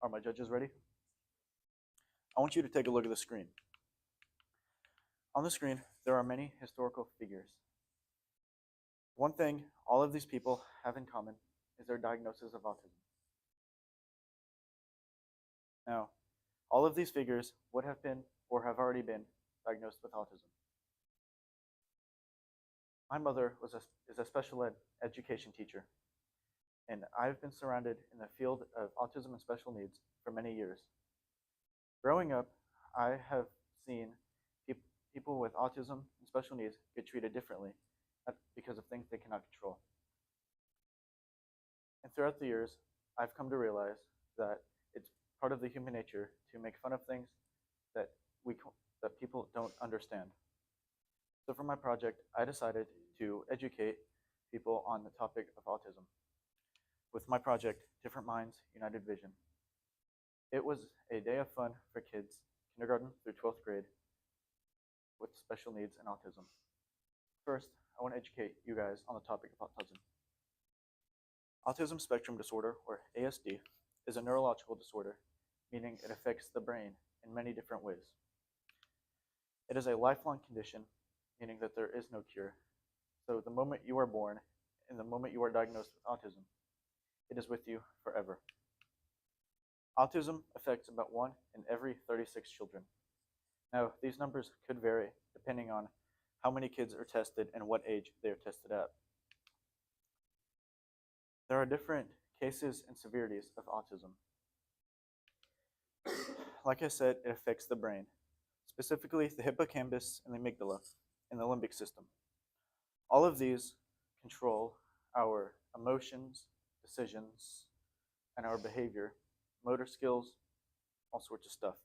Are my judges ready? I want you to take a look at the screen. On the screen, there are many historical figures. One thing all of these people have in common is their diagnosis of autism. Now, all of these figures would have been or have already been diagnosed with autism. My mother is a special ed education teacher, and I've been surrounded in the field of autism and special needs for many years. Growing up, I have seen people with autism and special needs get treated differently because of things they cannot control. And throughout the years, I've come to realize that it's part of the human nature to make fun of things that that people don't understand. So for my project, I decided to educate people on the topic of autism with my project, Different Minds, United Vision. It was a day of fun for kids, kindergarten through 12th grade, with special needs and autism. First, I want to educate you guys on the topic of autism. Autism spectrum disorder, or ASD, is a neurological disorder, meaning it affects the brain in many different ways. It is a lifelong condition, meaning that there is no cure. So the moment you are born and the moment you are diagnosed with autism, it is with you forever. Autism affects about 1 in every 36 children. Now, these numbers could vary depending on how many kids are tested and what age they are tested at. There are different cases and severities of autism. Like I said, it affects the brain, specifically the hippocampus and the amygdala and the limbic system. All of these control our emotions, decisions, and our behavior, motor skills, all sorts of stuff.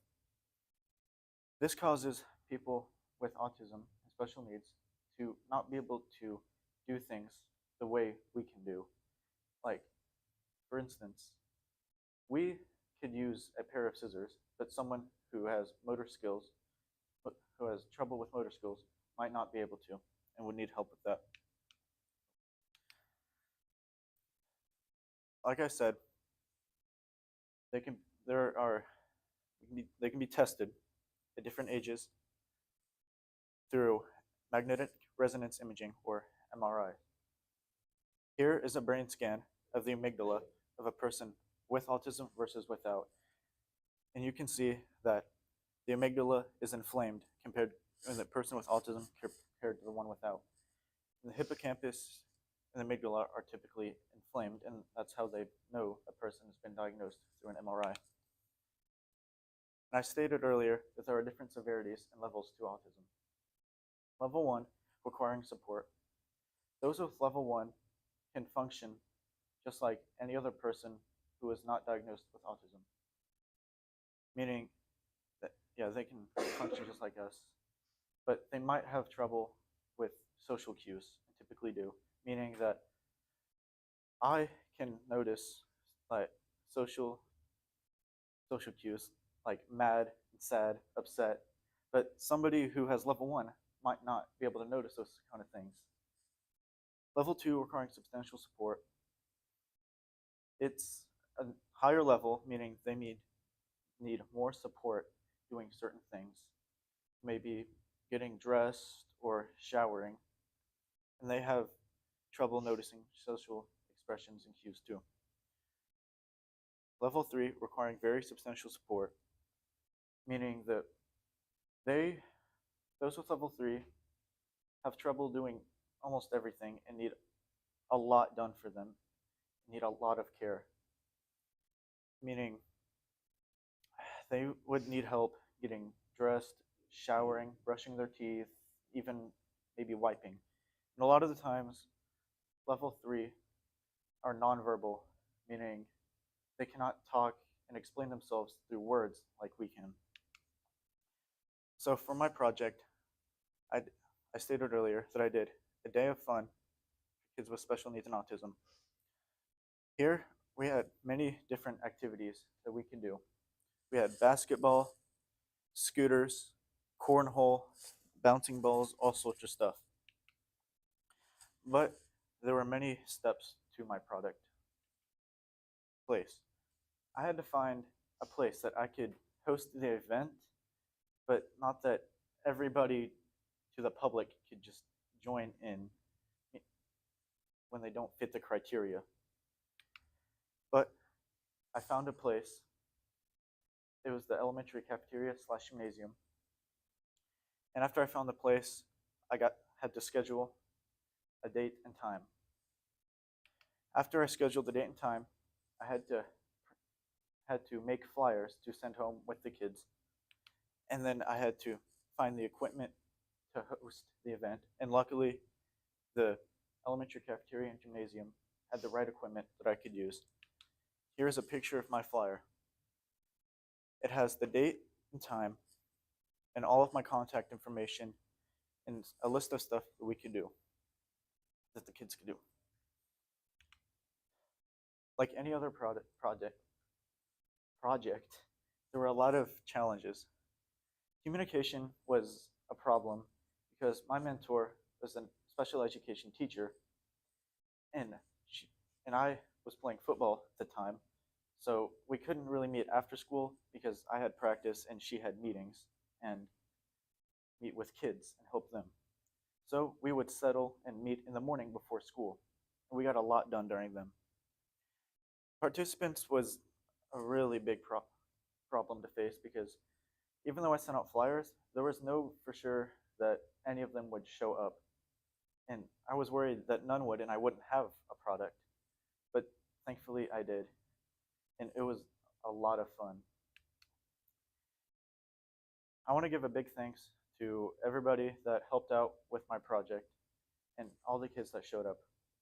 This causes people with autism and special needs to not be able to do things the way we can do. Like, for instance, we could use a pair of scissors, but someone who has motor skills, who has trouble with motor skills, might not be able to and would need help with that. Like I said, they can be tested at different ages through magnetic resonance imaging, or MRI. Here is a brain scan of the amygdala of a person with autism versus without. And you can see that the amygdala is inflamed compared to the person with autism compared to the one without. And the hippocampus and the amygdala are typically inflamed, and that's how they know a person has been diagnosed through an MRI. And I stated earlier that there are different severities and levels to autism. Level 1, requiring support. Those with level 1 can function just like any other person who is not diagnosed with autism. Meaning that, yeah, they can function just like us, but they might have trouble with social cues, and typically do. Meaning that I can notice like social cues like mad, sad, upset, but somebody who has level 1 might not be able to notice those kind of things. Level 2, requiring substantial support. It's a higher level, meaning they need more support doing certain things, maybe getting dressed or showering, and they have trouble noticing social expressions and cues too. Level 3, requiring very substantial support, meaning that those with level 3 have trouble doing almost everything and need a lot done for them, need a lot of care. Meaning they would need help getting dressed, showering, brushing their teeth, even maybe wiping. And a lot of the times, level 3 are nonverbal, meaning they cannot talk and explain themselves through words like we can. So for my project, I stated earlier that I did a day of fun for kids with special needs and autism. Here, we had many different activities that we can do. We had basketball, scooters, cornhole, bouncing balls, all sorts of stuff. But there were many steps to my product place. I had to find a place that I could host the event, but not that everybody to the public could just join in when they don't fit the criteria. But I found a place. It was the elementary cafeteria slash gymnasium. And after I found the place, had to schedule a date and time. After I scheduled the date and time, I had to make flyers to send home with the kids. And then I had to find the equipment to host the event. And luckily, the elementary cafeteria and gymnasium had the right equipment that I could use. Here's a picture of my flyer. It has the date and time and all of my contact information and a list of stuff that we could do, that the kids could do. Like any other project, there were a lot of challenges. Communication was a problem because my mentor was a special education teacher, and I was playing football at the time, so we couldn't really meet after school because I had practice and she had meetings and meet with kids and help them. So we would settle and meet in the morning before school, and we got a lot done during them. Participants was a really big problem to face because even though I sent out flyers, there was no for sure that any of them would show up. And I was worried that none would and I wouldn't have a product. But thankfully I did. And it was a lot of fun. I want to give a big thanks to everybody that helped out with my project and all the kids that showed up.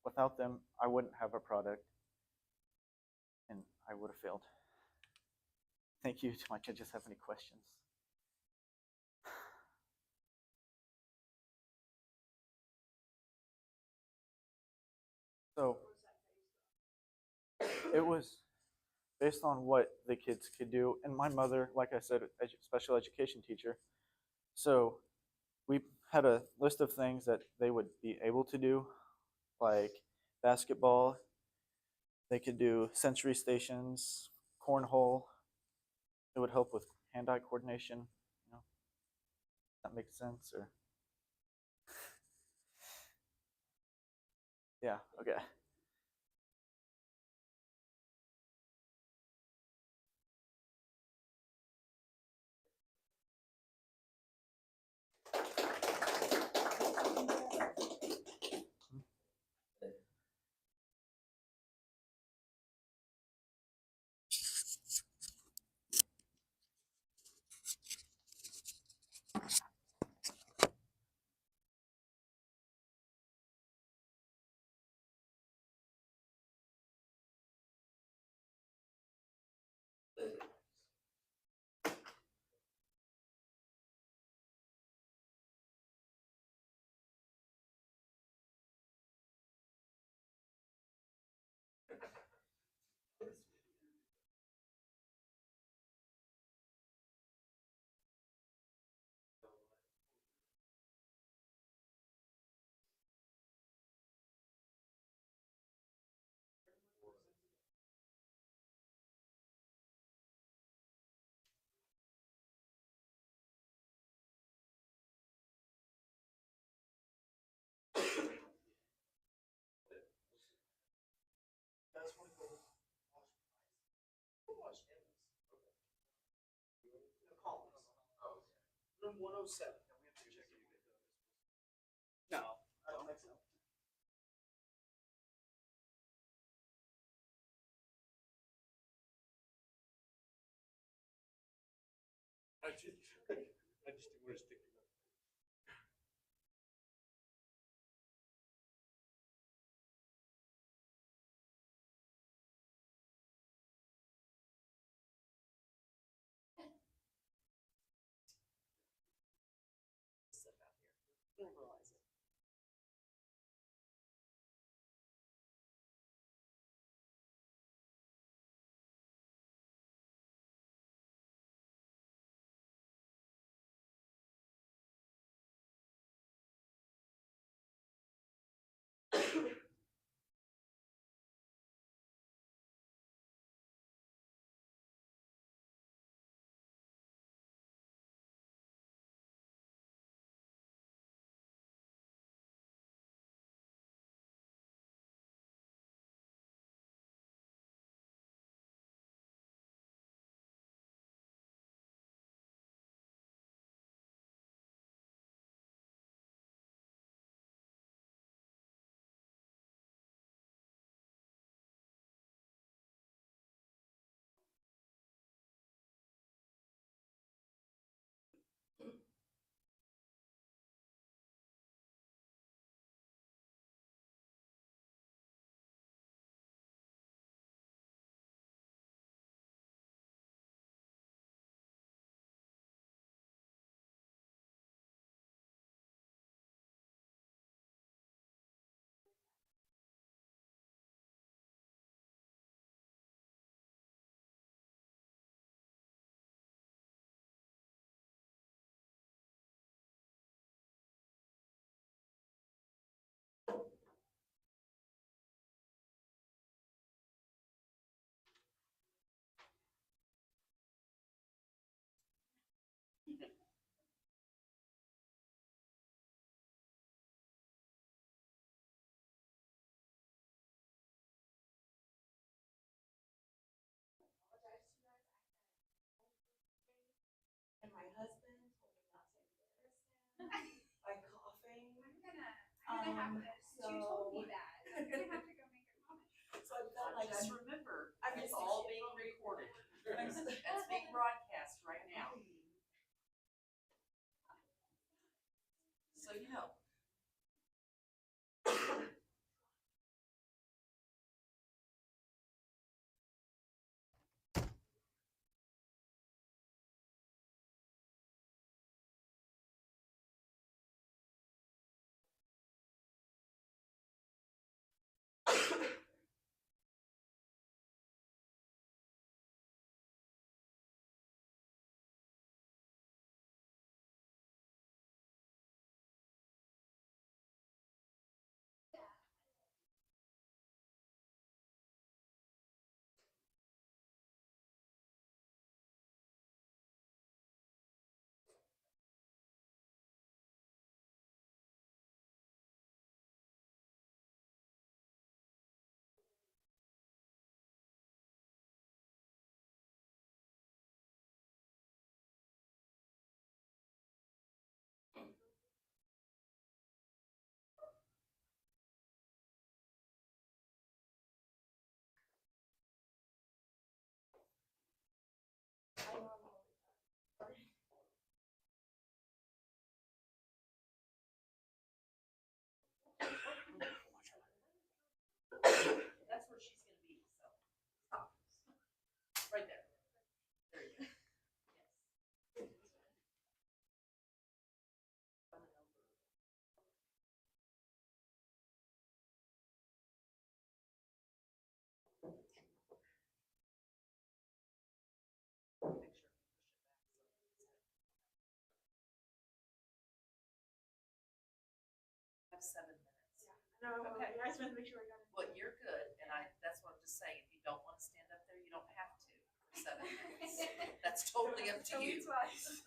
Without them, I wouldn't have a product and I would have failed. Thank you. Do my judges have any questions? So it was based on what the kids could do. And my mother, like I said, special education teacher. So we had a list of things that they would be able to do, like basketball. They could do sensory stations, cornhole. It would help with hand-eye coordination. You know, that makes sense, or yeah, okay. Room 107. No, I don't think so. I just didn't want to stick She told me that. I'm gonna have to go make a comment. So I felt like Just remember, I it's guess all being recorded. It's being broadcast right now. So you know. That's where she's gonna be, so stop. Right there. There you go. Yes. Make sure you push it back. Have 7 minutes. No, Okay. I just wanted to make sure we got it. Well, you're good, and that's what I'm just saying, if you don't wanna stand up there, you don't have to for 7 minutes. That's totally up to Tell me you. twice.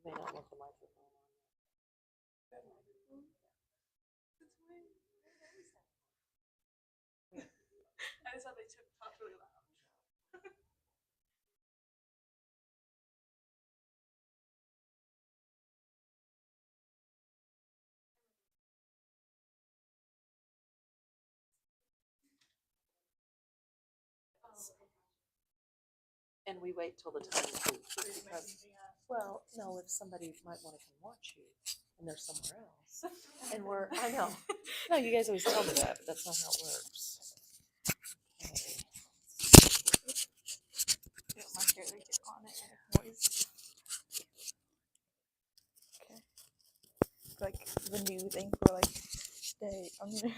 You may not want the microphone on. I just thought they talked really loud. And we wait till the time to, because, well, no, if somebody might wanna come watch you, and they're somewhere else, and I know, no, you guys always tell me that, but that's not how it works. Okay. Get my hair to get on it and noise. Okay. Like the new thing for like today. I'm gonna.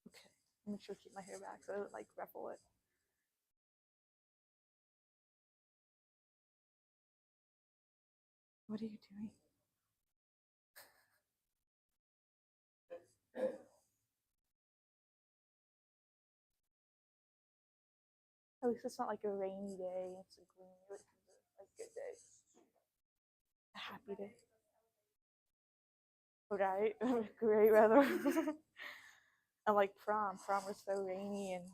Okay. I'm gonna keep my hair back so I don't like ruffle it. What are you doing? At least it's not like a rainy day. It's a gloomy, like a good day. A happy day. Right? Great weather. And like prom. Prom was so rainy and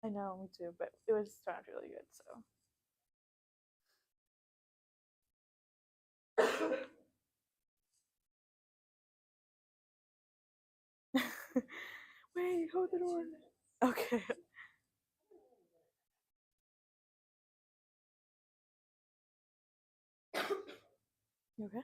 I know, me too, but it was turned out really good, so. Wait, hold the door. Okay. You okay?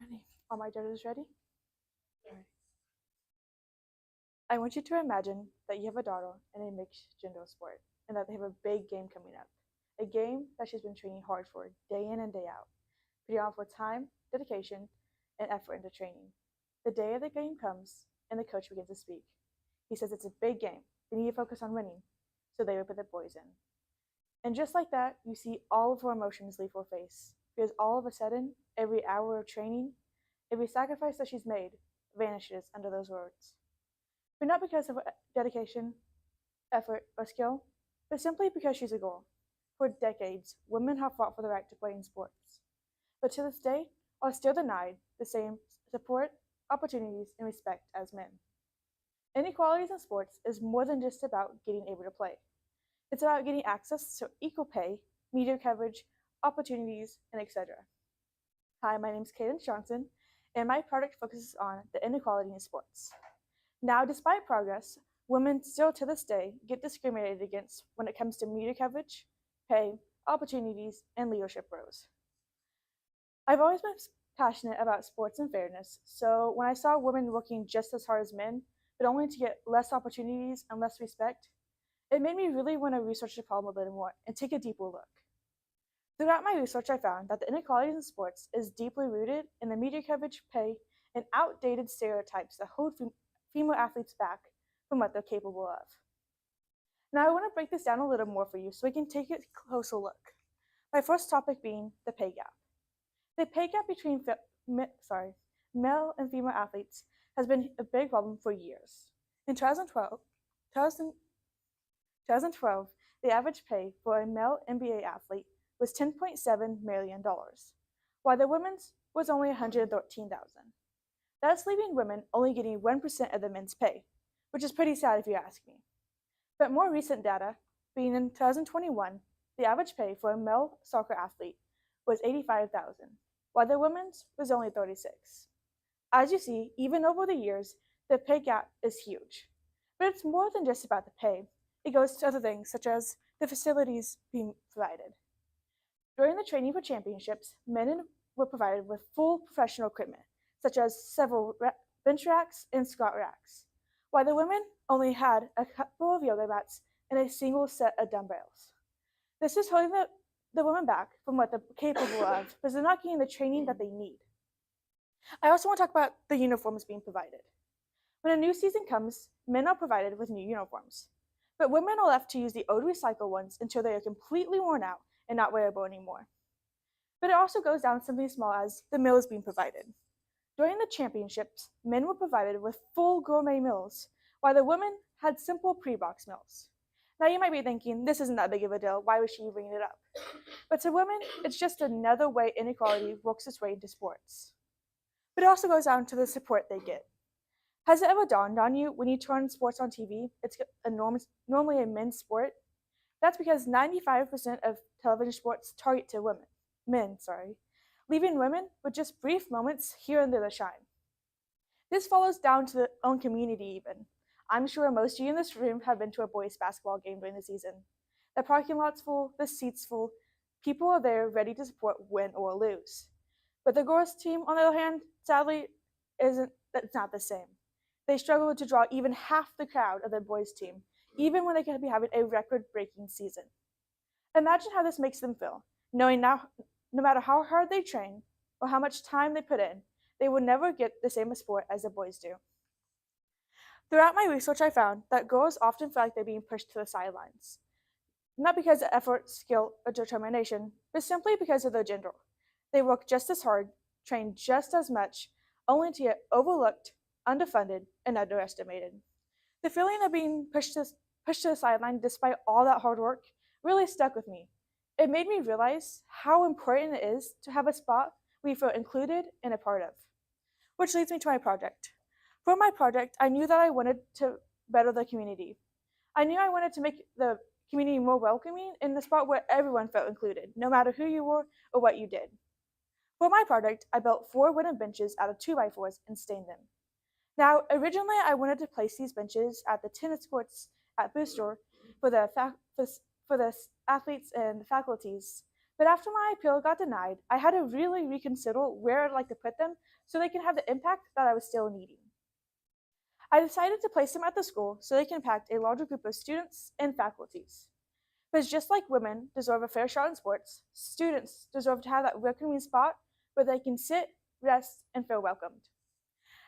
Ready? Are my daughters ready? Alright. I want you to imagine that you have a daughter in a mixed gender sport and that they have a big game coming up. A game that she's been training hard for day in and day out, putting on for time, dedication, and effort into training. The day of the game comes and the coach begins to speak. He says it's a big game. They need to focus on winning. So they would put the boys in. And just like that, you see all of her emotions leave her face. Because all of a sudden, every hour of training, every sacrifice that she's made vanishes under those words. But not because of dedication, effort, or skill, but simply because she's a girl. For decades, women have fought for the right to play in sports. But to this day, are still denied the same support, opportunities, and respect as men. Inequalities in sports is more than just about getting able to play. It's about getting access to equal pay, media coverage, opportunities, and etc. Hi, my name is Cadence Johnson, and my project focuses on the inequality in sports. Now, despite progress, women still to this day get discriminated against when it comes to media coverage, pay, opportunities, and leadership roles. I've always been passionate about sports and fairness, so when I saw women working just as hard as men, but only to get less opportunities and less respect, it made me really want to research the problem a little more and take a deeper look. Throughout my research, I found that the inequalities in sports is deeply rooted in the media coverage, pay, and outdated stereotypes that hold female athletes back from what they're capable of. Now, I want to break this down a little more for you so we can take a closer look. My first topic being the pay gap. The pay gap between male and female athletes has been a big problem for years. In 2012, the average pay for a male NBA athlete was $10.7 million, while the women's was only $113,000. That's leaving women only getting 1% of the men's pay, which is pretty sad if you ask me. But more recent data, being in 2021, the average pay for a male soccer athlete was $85,000, while the women's was only $36,000. As you see, even over the years, the pay gap is huge. But it's more than just about the pay. It goes to other things, such as the facilities being provided. During the training for championships, men were provided with full professional equipment, such as several bench racks and squat racks, while the women only had a couple of yoga mats and a single set of dumbbells. This is holding the women back from what they're capable of because they're not getting the training that they need. I also want to talk about the uniforms being provided. When a new season comes, men are provided with new uniforms, but women are left to use the old recycled ones until they are completely worn out and not wearable anymore. But it also goes down to something small as the meals being provided. During the championships, men were provided with full gourmet meals, while the women had simple pre-box meals. Now you might be thinking, this isn't that big of a deal, why was she bringing it up? But to women, it's just another way inequality works its way into sports. But it also goes down to the support they get. Has it ever dawned on you when you turn sports on TV, it's normally a men's sport? That's because 95% of television sports target to men, leaving women with just brief moments here and there to shine. This follows down to their own community even. I'm sure most of you in this room have been to a boys' basketball game during the season. The parking lot's full, the seats full, people are there ready to support win or lose. But the girls' team, on the other hand, sadly, it's not the same. They struggle to draw even half the crowd of the boys' team, even when they could be having a record-breaking season. Imagine how this makes them feel, knowing now, no matter how hard they train or how much time they put in, they will never get the same support as the boys do. Throughout my research, I found that girls often feel like they're being pushed to the sidelines, not because of effort, skill, or determination, but simply because of their gender. They work just as hard, train just as much, only to get overlooked, underfunded, and underestimated. The feeling of being pushed to the sideline despite all that hard work really stuck with me. It made me realize how important it is to have a spot we feel included and a part of. Which leads me to my project. For my project, I knew that I wanted to better the community. I knew I wanted to make the community more welcoming in the spot where everyone felt included, no matter who you were or what you did. For my project, I built 4 wooden benches out of 2x4s and stained them. Now, originally I wanted to place these benches at the tennis courts at Booster for the athletes and faculties, but after my appeal got denied, I had to really reconsider where I'd like to put them so they can have the impact that I was still needing. I decided to place them at the school so they can impact a larger group of students and faculties. Because just like women deserve a fair shot in sports, students deserve to have that welcoming spot where they can sit, rest, and feel welcomed.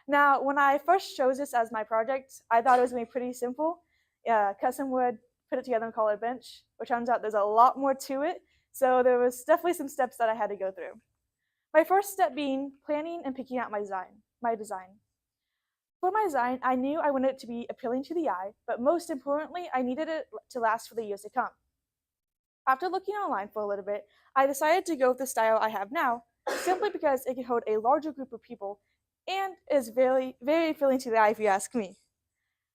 Now, when I first chose this as my project, I thought it was going to be pretty simple. Cut some wood, put it together and call it a bench, but turns out there's a lot more to it, so there was definitely some steps that I had to go through. My first step being planning and picking out my design. For my design, I knew I wanted it to be appealing to the eye, but most importantly, I needed it to last for the years to come. After looking online for a little bit, I decided to go with the style I have now, simply because it can hold a larger group of people and is very, very appealing to the eye if you ask me.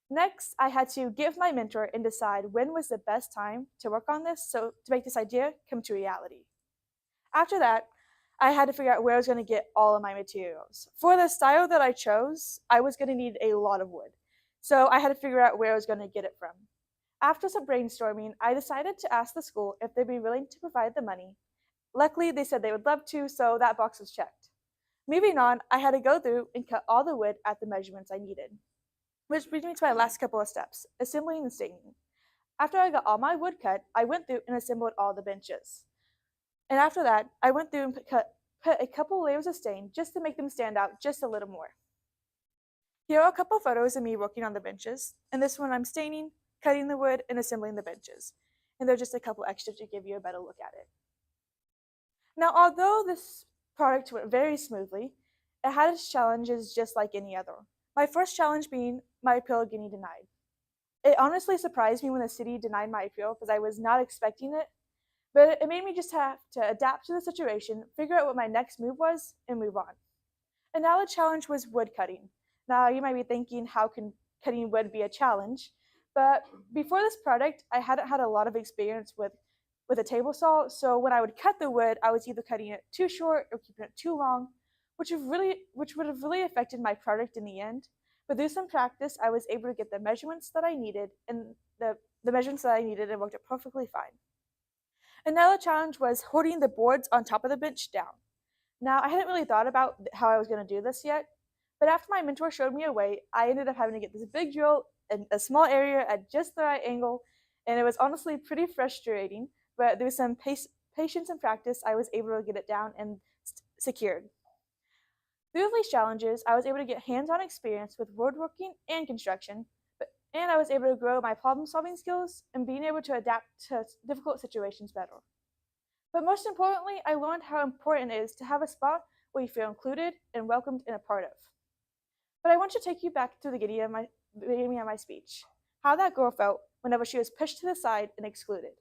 Next, I had to get with my mentor and decide when was the best time to work on this to make this idea come to reality. After that, I had to figure out where I was going to get all of my materials. For the style that I chose, I was going to need a lot of wood, so I had to figure out where I was going to get it from. After some brainstorming, I decided to ask the school if they'd be willing to provide the money. Luckily, they said they would love to, so that box was checked. Moving on, I had to go through and cut all the wood at the measurements I needed, which brings me to my last couple of steps, assembling and staining. After I got all my wood cut, I went through and assembled all the benches. And after that, I went through and put a couple layers of stain just to make them stand out just a little more. Here are a couple photos of me working on the benches. In this one, I'm staining, cutting the wood, and assembling the benches. And they're just a couple extra to give you a better look at it. Now, although this product went very smoothly, it had its challenges just like any other. My first challenge being my appeal getting denied. It honestly surprised me when the city denied my appeal because I was not expecting it, but it made me just have to adapt to the situation, figure out what my next move was, and move on. Another challenge was wood cutting. Now, you might be thinking, how can cutting wood be a challenge? But before this product, I hadn't had a lot of experience with a table saw, so when I would cut the wood, I was either cutting it too short or keeping it too long, which would have really affected my product in the end. But through some practice, I was able to get the measurements that I needed, and the measurements that I needed, and worked it perfectly fine. Another challenge was holding the boards on top of the bench down. Now, I hadn't really thought about how I was going to do this yet, but after my mentor showed me a way, I ended up having to get this big drill in a small area at just the right angle, and it was honestly pretty frustrating, but through some patience and practice, I was able to get it down and secured. Through these challenges, I was able to get hands-on experience with woodworking and construction, and I was able to grow my problem-solving skills and being able to adapt to difficult situations better. But most importantly, I learned how important it is to have a spot where you feel included and welcomed and a part of. But I want to take you back to the beginning of my speech, how that girl felt whenever she was pushed to the side and excluded.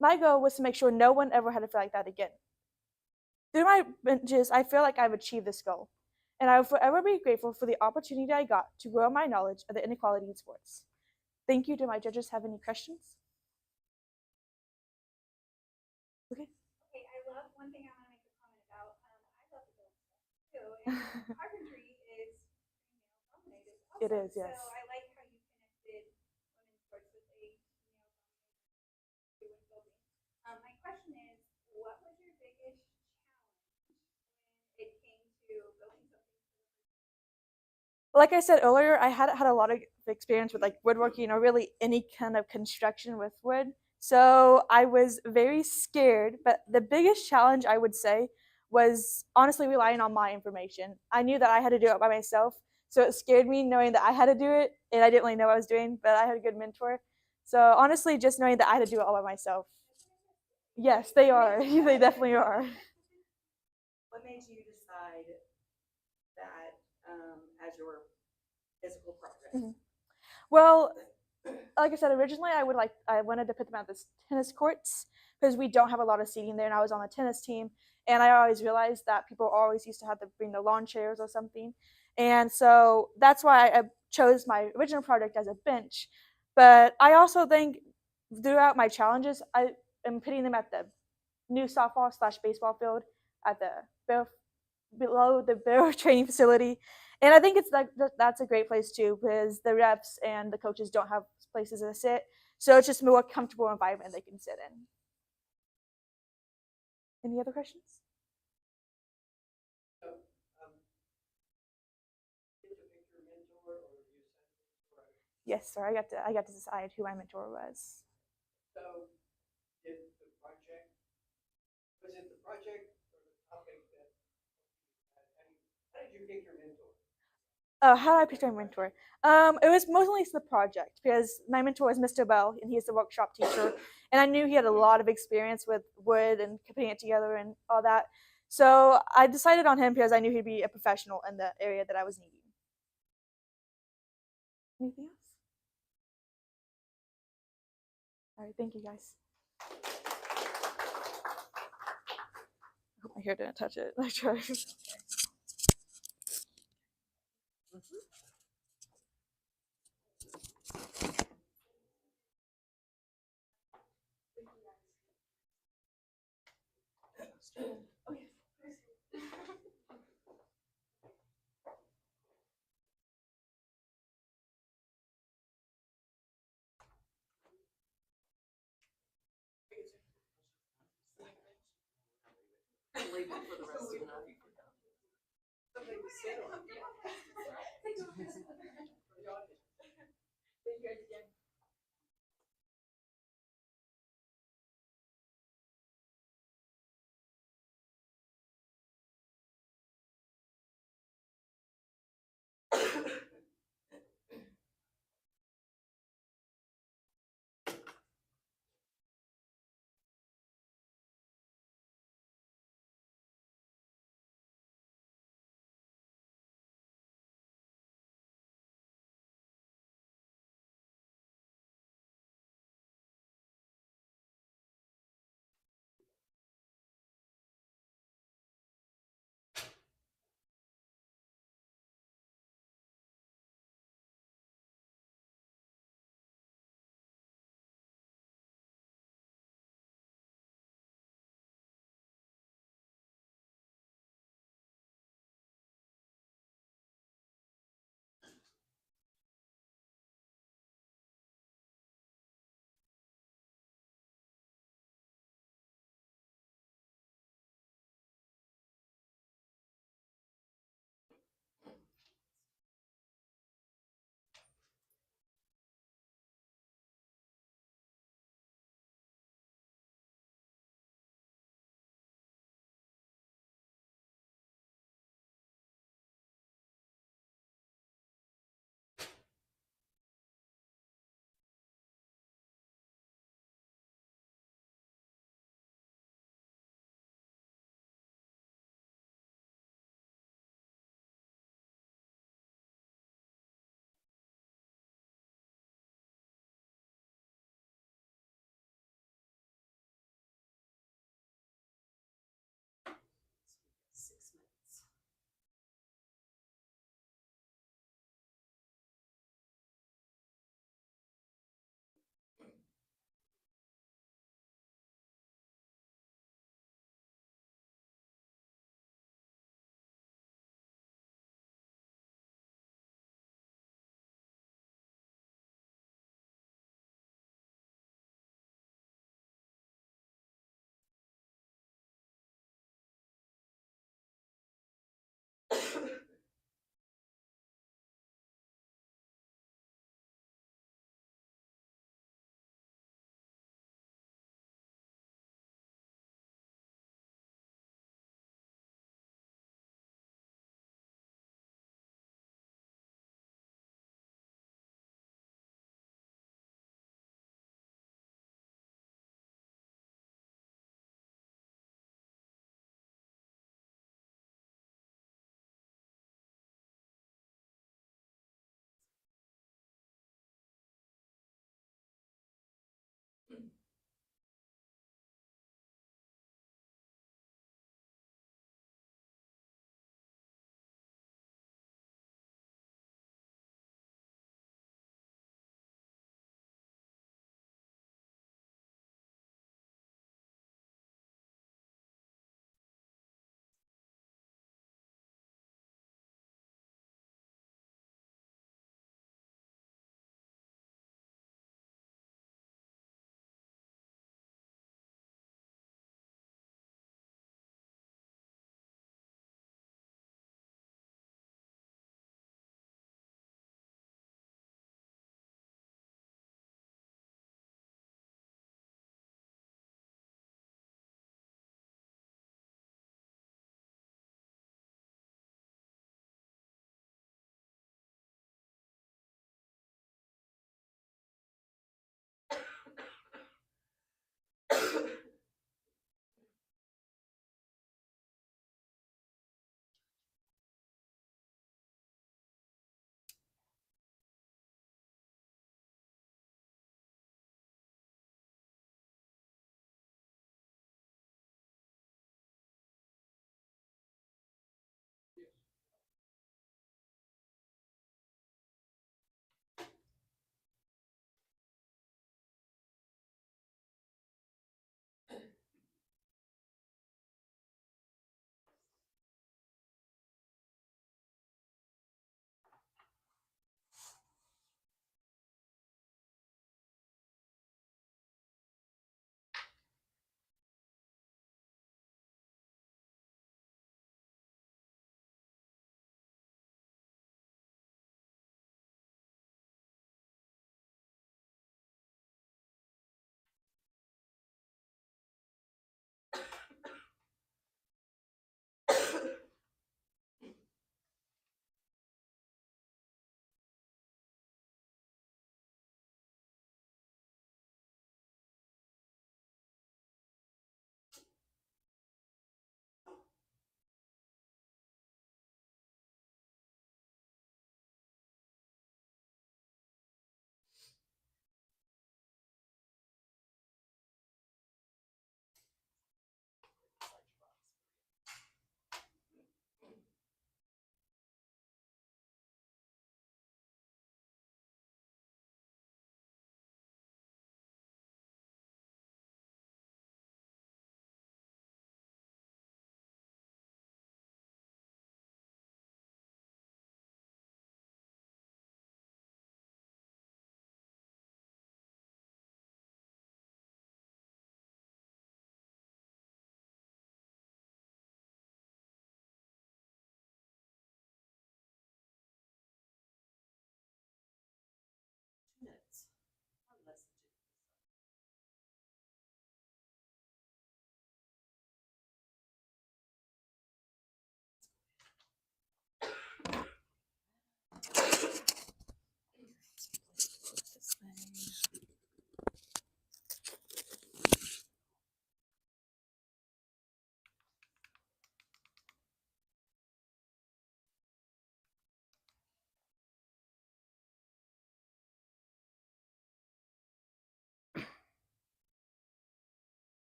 My goal was to make sure no one ever had to feel like that again. Through my benches, I feel like I've achieved this goal, and I will forever be grateful for the opportunity I got to grow my knowledge of the inequality in sports. Thank you. Do my judges have any questions? Okay. Okay, I love one thing I want to make a comment about. I love the build stuff too, and carpentry is male dominated. It is, yes. So I like how you connected women's sports with a male dominated building. My question is, what was your biggest challenge when it came to building something? Like I said earlier, I hadn't had a lot of experience with like woodworking or really any kind of construction with wood. So I was very scared, but the biggest challenge I would say was honestly relying on my information. I knew that I had to do it by myself, so it scared me knowing that I had to do it, and I didn't really know what I was doing, but I had a good mentor. So honestly, just knowing that I had to do it all by myself. Yes, they are. They definitely are. What made you decide that as your physical progress? Well, like I said, originally I wanted to put them at the tennis courts because we don't have a lot of seating there, and I was on the tennis team, and I always realized that people always used to have to bring the lawn chairs or something, and so that's why I chose my original project as a bench. But I also think throughout my challenges, I am putting them at the new softball/baseball field at the below the Barrow training facility. And I think it's that's a great place too, because the reps and the coaches don't have places to sit. So it's just a more comfortable environment they can sit in. Any other questions? Yes, sir. I got to decide who my mentor was. So, did the project, was it the project or the topic that, how did you pick your mentor? Oh, how did I pick my mentor? It was mostly the project because my mentor was Mr. Bell, and he's the workshop teacher, and I knew he had a lot of experience with wood and putting it together and all that. So I decided on him because I knew he'd be a professional in the area that I was needing. Anything else? All right, thank you guys. I hope my hair didn't touch it. I tried. Leave it for the rest of the night. Something to sit on. For the audience. Thank you guys again.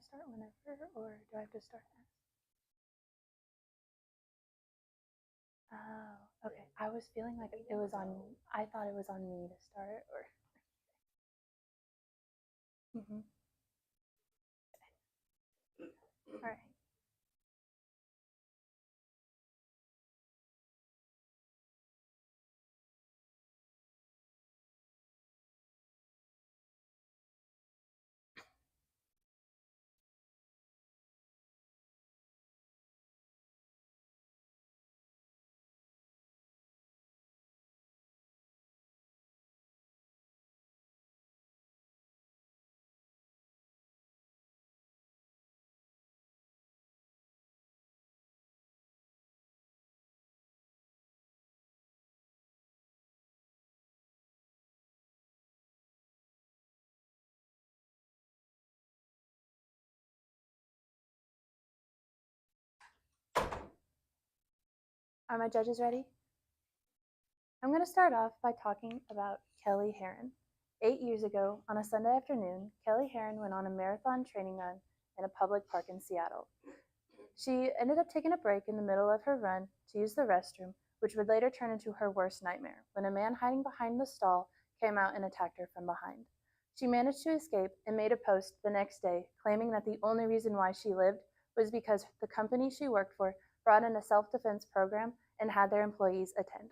I start whenever, or do I have to start now? Oh, okay. I was feeling like it was on. I thought it was on me to start, or. Mhm. All right. Are my judges ready? I'm going to start off by talking about Kelly Herron. 8 years ago, on a Sunday afternoon, Kelly Herron went on a marathon training run in a public park in Seattle. She ended up taking a break in the middle of her run to use the restroom, which would later turn into her worst nightmare when a man hiding behind the stall came out and attacked her from behind. She managed to escape and made a post the next day claiming that the only reason why she lived was because the company she worked for brought in a self-defense program and had their employees attend.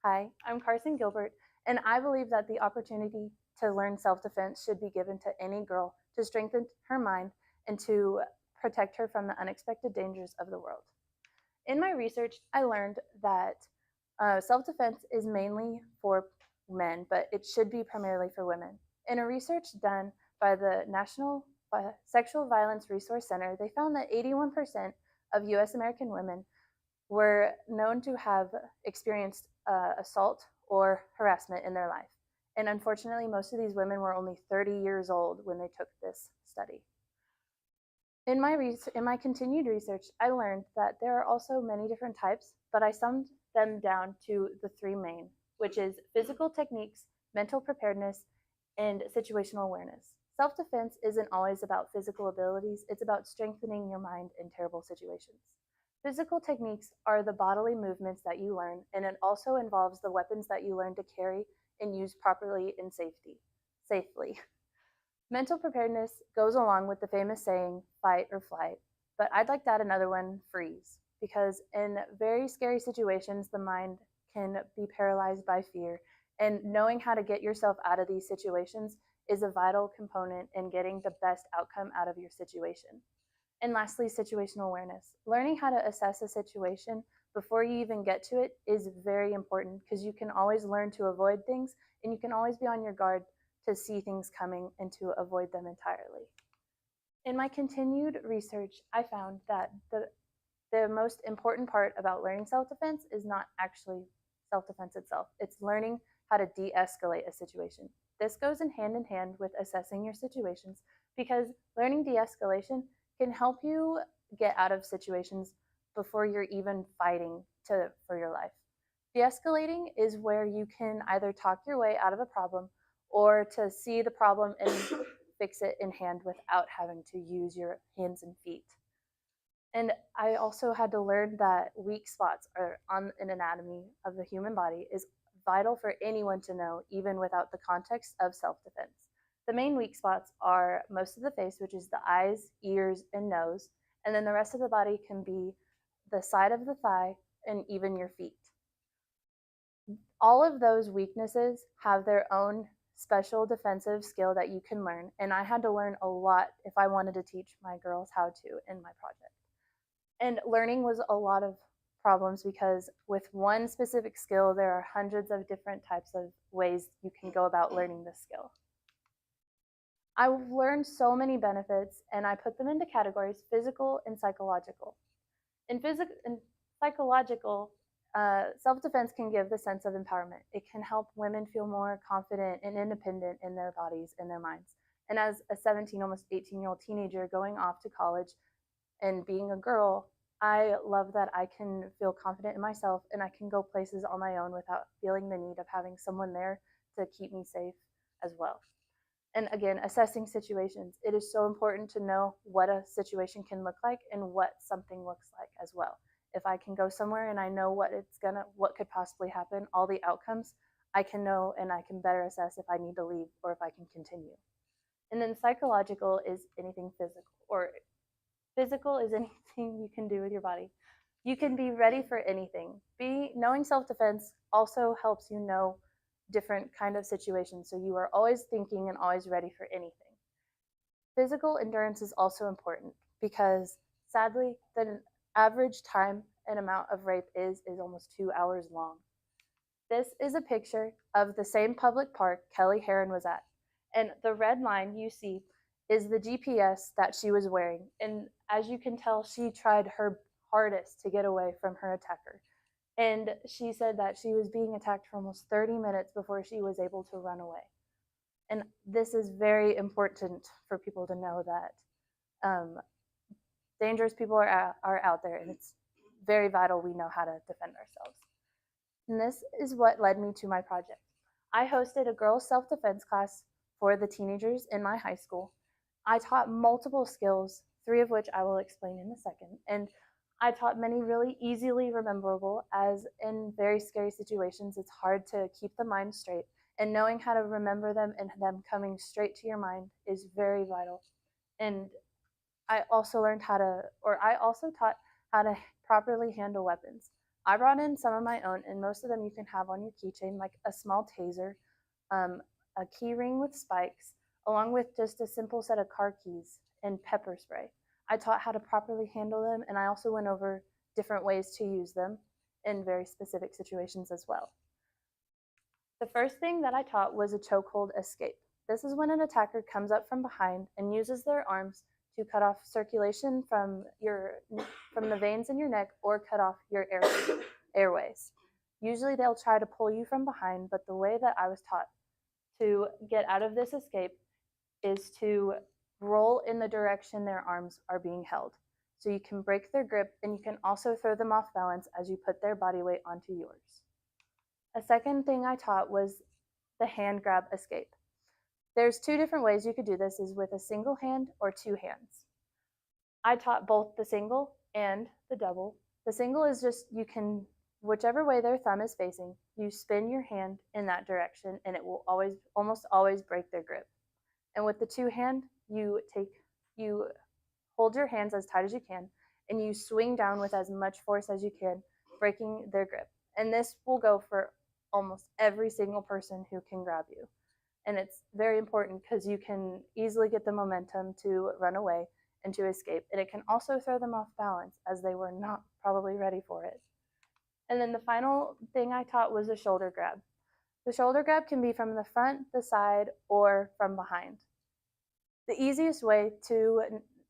Hi, I'm Carson Gilbert, and I believe that the opportunity to learn self-defense should be given to any girl to strengthen her mind and to protect her from the unexpected dangers of the world. In my research, I learned that self-defense is mainly for men, but it should be primarily for women. In a research done by the National Sexual Violence Resource Center, they found that 81% of US American women were known to have experienced assault or harassment in their life. And unfortunately, most of these women were only 30 years old when they took this study. In my continued research, I learned that there are also many different types, but I summed them down to the three main, which is physical techniques, mental preparedness, and situational awareness. Self-defense isn't always about physical abilities, it's about strengthening your mind in terrible situations. Physical techniques are the bodily movements that you learn, and it also involves the weapons that you learn to carry and use properly and safely. Mental preparedness goes along with the famous saying, fight or flight, but I'd like to add another one, freeze, because in very scary situations, the mind can be paralyzed by fear, and knowing how to get yourself out of these situations is a vital component in getting the best outcome out of your situation. And lastly, situational awareness. Learning how to assess a situation before you even get to it is very important because you can always learn to avoid things and you can always be on your guard to see things coming and to avoid them entirely. In my continued research, I found that the most important part about learning self-defense is not actually self-defense itself. It's learning how to de-escalate a situation. This goes in hand with assessing your situations because learning de-escalation can help you get out of situations before you're even fighting for your life. De-escalating is where you can either talk your way out of a problem or to see the problem and fix it in hand without having to use your hands and feet. And I also had to learn that weak spots are on an anatomy of the human body is vital for anyone to know, even without the context of self-defense. The main weak spots are most of the face, which is the eyes, ears, and nose, and then the rest of the body can be the side of the thigh and even your feet. All of those weaknesses have their own special defensive skill that you can learn, and I had to learn a lot if I wanted to teach my girls how to in my project. And learning was a lot of problems because with one specific skill, there are hundreds of different types of ways you can go about learning this skill. I've learned so many benefits and I put them into categories, physical and psychological. In psychological, self-defense can give the sense of empowerment. It can help women feel more confident and independent in their bodies and their minds. And as a 17, almost 18-year-old teenager going off to college and being a girl, I love that I can feel confident in myself and I can go places on my own without feeling the need of having someone there to keep me safe as well. And again, assessing situations. It is so important to know what a situation can look like and what something looks like as well. If I can go somewhere and I know what could possibly happen, all the outcomes, I can know and I can better assess if I need to leave or if I can continue. And then psychological is anything physical, or physical is anything you can do with your body. You can be ready for anything. Knowing self-defense also helps you know different kind of situations, so you are always thinking and always ready for anything. Physical endurance is also important because sadly the average time and amount of rape is almost 2 hours long. This is a picture of the same public park Kelly Herron was at, and the red line you see is the GPS that she was wearing, and as you can tell, she tried her hardest to get away from her attacker. And she said that she was being attacked for almost 30 minutes before she was able to run away. And this is very important for people to know that dangerous people are out there, and it's very vital we know how to defend ourselves. And this is what led me to my project. I hosted a girls' self-defense class for the teenagers in my high school. I taught multiple skills, 3 of which I will explain in a second, and I taught many really easily rememberable, as in very scary situations, it's hard to keep the mind straight, and knowing how to remember them and them coming straight to your mind is very vital. And I also taught how to properly handle weapons. I brought in some of my own, and most of them you can have on your keychain, like a small taser, a key ring with spikes, along with just a simple set of car keys and pepper spray. I taught how to properly handle them, and I also went over different ways to use them in very specific situations as well. The first thing that I taught was a chokehold escape. This is when an attacker comes up from behind and uses their arms to cut off circulation from the veins in your neck or cut off your airways. Usually they'll try to pull you from behind, but the way that I was taught to get out of this escape is to roll in the direction their arms are being held. So you can break their grip, and you can also throw them off balance as you put their body weight onto yours. A second thing I taught was the hand grab escape. There's 2 different ways you could do this, is with a single hand or 2 hands. I taught both the single and the double. The single is just, you can, whichever way their thumb is facing, you spin your hand in that direction and it will almost always break their grip. And with the 2 hand, you hold your hands as tight as you can and you swing down with as much force as you can, breaking their grip. And this will go for almost every single person who can grab you. And it's very important because you can easily get the momentum to run away and to escape. And it can also throw them off balance, as they were not probably ready for it. And then the final thing I taught was a shoulder grab. The shoulder grab can be from the front, the side, or from behind. The easiest way to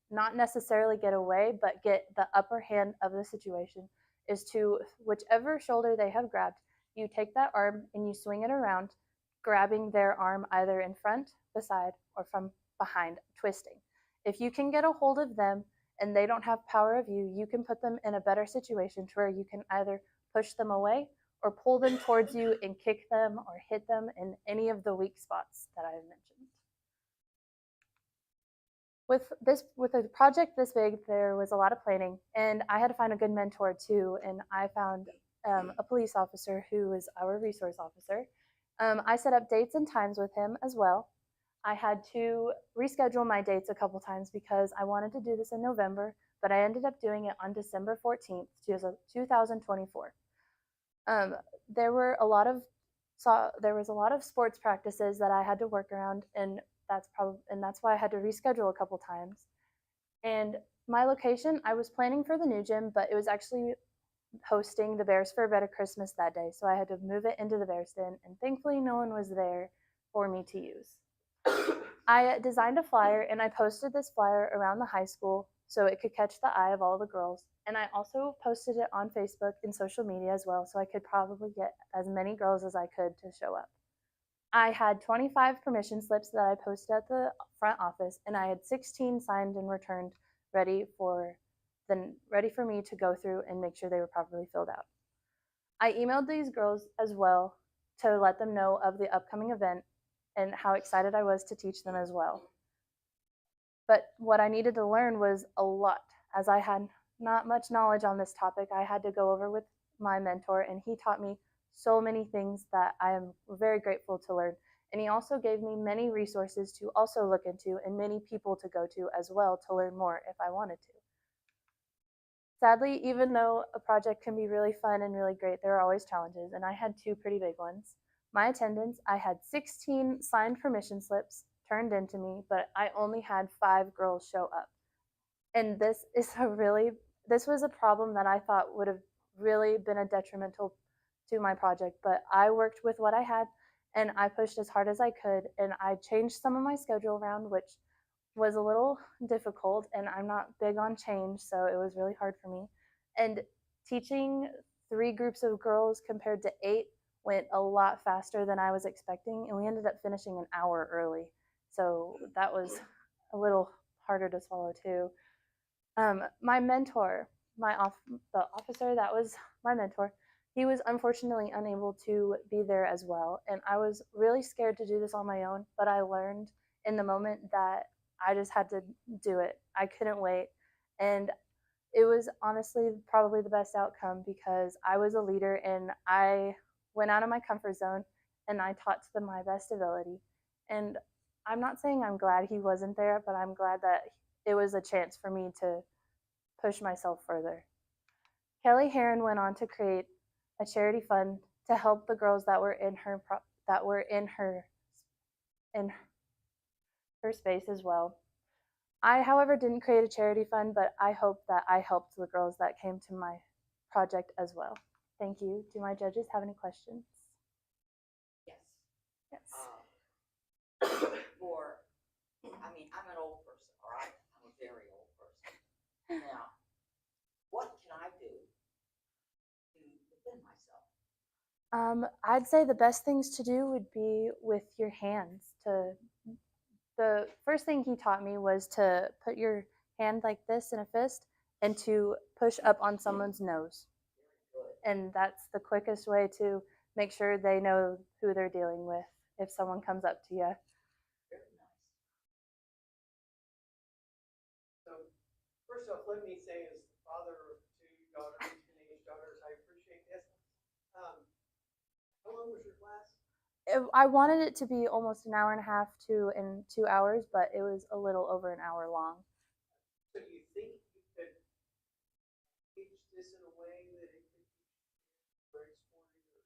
not necessarily get away, but get the upper hand of the situation is to, whichever shoulder they have grabbed, you take that arm and you swing it around, grabbing their arm either in front, beside, or from behind, twisting. If you can get a hold of them and they don't have power of you, you can put them in a better situation to where you can either push them away or pull them towards you and kick them or hit them in any of the weak spots that I have mentioned. With a project this big, there was a lot of planning, and I had to find a good mentor too, and I found a police officer who is our resource officer. I set up dates and times with him as well. I had to reschedule my dates a couple times because I wanted to do this in November, but I ended up doing it on December 14th, 2024. There was a lot of sports practices that I had to work around, and that's why I had to reschedule a couple times. And my location, I was planning for the new gym, but it was actually hosting the Bears for a Better Christmas that day, so I had to move it into the Bears Den, and thankfully no one was there for me to use. I designed a flyer, and I posted this flyer around the high school so it could catch the eye of all the girls, and I also posted it on Facebook and social media as well, so I could probably get as many girls as I could to show up. I had 25 permission slips that I posted at the front office, and I had 16 signed and returned ready for me to go through and make sure they were properly filled out. I emailed these girls as well to let them know of the upcoming event, and how excited I was to teach them as well. But what I needed to learn was a lot, as I had not much knowledge on this topic. I had to go over with my mentor, and he taught me so many things that I am very grateful to learn. And he also gave me many resources to also look into and many people to go to as well to learn more if I wanted to. Sadly, even though a project can be really fun and really great, there are always challenges, and I had two pretty big ones. My attendance, I had 16 signed permission slips turned into me, but I only had 5 girls show up. And this was a problem that I thought would have really been a detrimental to my project, but I worked with what I had and I pushed as hard as I could, and I changed some of my schedule around, which was a little difficult, and I'm not big on change, so it was really hard for me. And teaching 3 groups of girls compared to 8 went a lot faster than I was expecting, and we ended up finishing an hour early. So that was a little harder to swallow too. My mentor, the officer that was my mentor, he was unfortunately unable to be there as well, and I was really scared to do this on my own, but I learned in the moment that I just had to do it. I couldn't wait, and it was honestly probably the best outcome because I was a leader and I went out of my comfort zone and I taught to my best ability. And I'm not saying I'm glad he wasn't there, but I'm glad that it was a chance for me to push myself further. Kelly Heron went on to create a charity fund to help the girls that were in her space as well. I, however, didn't create a charity fund, but I hope that I helped the girls that came to my project as well. Thank you. Do my judges have any questions? Yes. Yes. I'm an old person, all right? I'm a very old person. Now, what can I do to defend myself? I'd say the best things to do would be with your hands. The first thing he taught me was to put your hand like this in a fist and to push up on someone's nose. And that's the quickest way to make sure they know who they're dealing with if someone comes up to you. Very nice. So, first off, let me say, as the father of 2 daughters, teenage daughters, I appreciate this. How long was your class? I wanted it to be almost an hour and a half to in 2 hours, but it was a little over an hour long. So do you think you could teach this in a way that it could be very sporty, or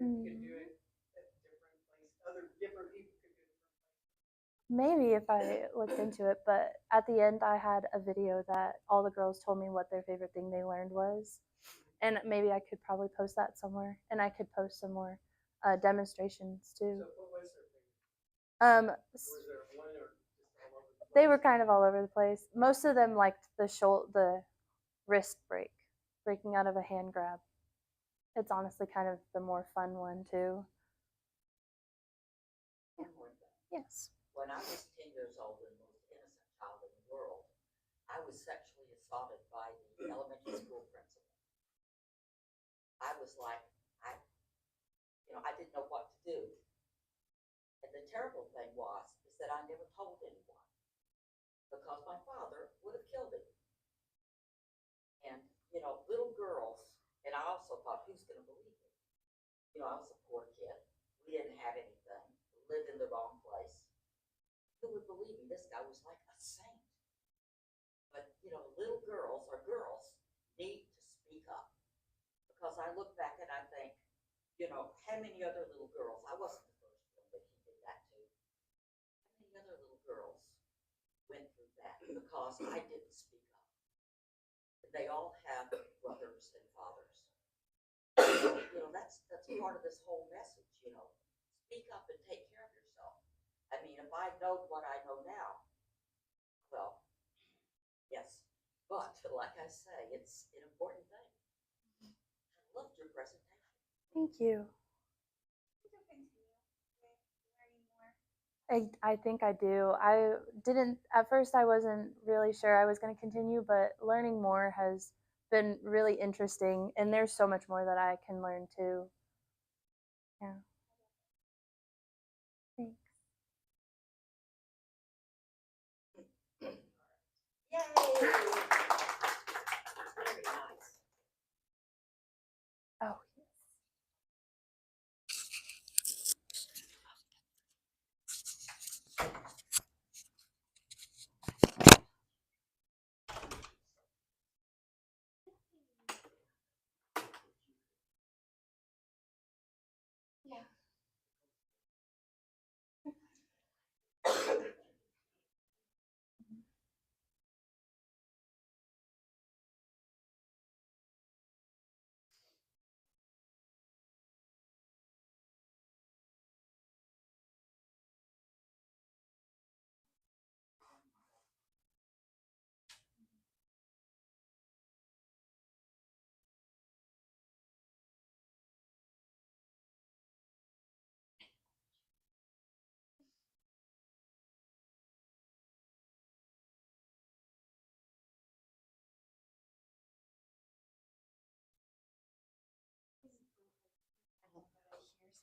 maybe you could do it at different places, different people could do different places? Maybe if I looked into it, but at the end I had a video that all the girls told me what their favorite thing they learned was. And maybe I could probably post that somewhere, and I could post some more demonstrations too. So what was their favorite? Was there one or just all over the place? They were kind of all over the place. Most of them liked the wrist breaking out of a hand grab. It's honestly kind of the more fun one too. One more thing. Yes. When I was 10 years old and the most innocent child in the world, I was sexually assaulted by the elementary school principal. I was like, I didn't know what to do. And the terrible thing is that I never told anyone because my father would have killed him. And, little girls, and I also thought, who's going to believe me? I was a poor kid. We didn't have anything. We lived in the wrong place. Who would believe me? This guy was like a saint. But, little girls need to speak up. Because I look back and I think, how many other little girls, I wasn't the first one, but he did that too. How many other little girls went through that because I didn't speak up? They all have brothers and fathers. That's part of this whole message, Speak up and take care of yourself. If I know what I know now, well, yes. But like I say, it's an important thing. I loved your presentation. Thank you. To continue with learning more. I think I do. I didn't, at first I wasn't really sure I was going to continue, but learning more has been really interesting, and there's so much more that I can learn too. Yeah. Thanks.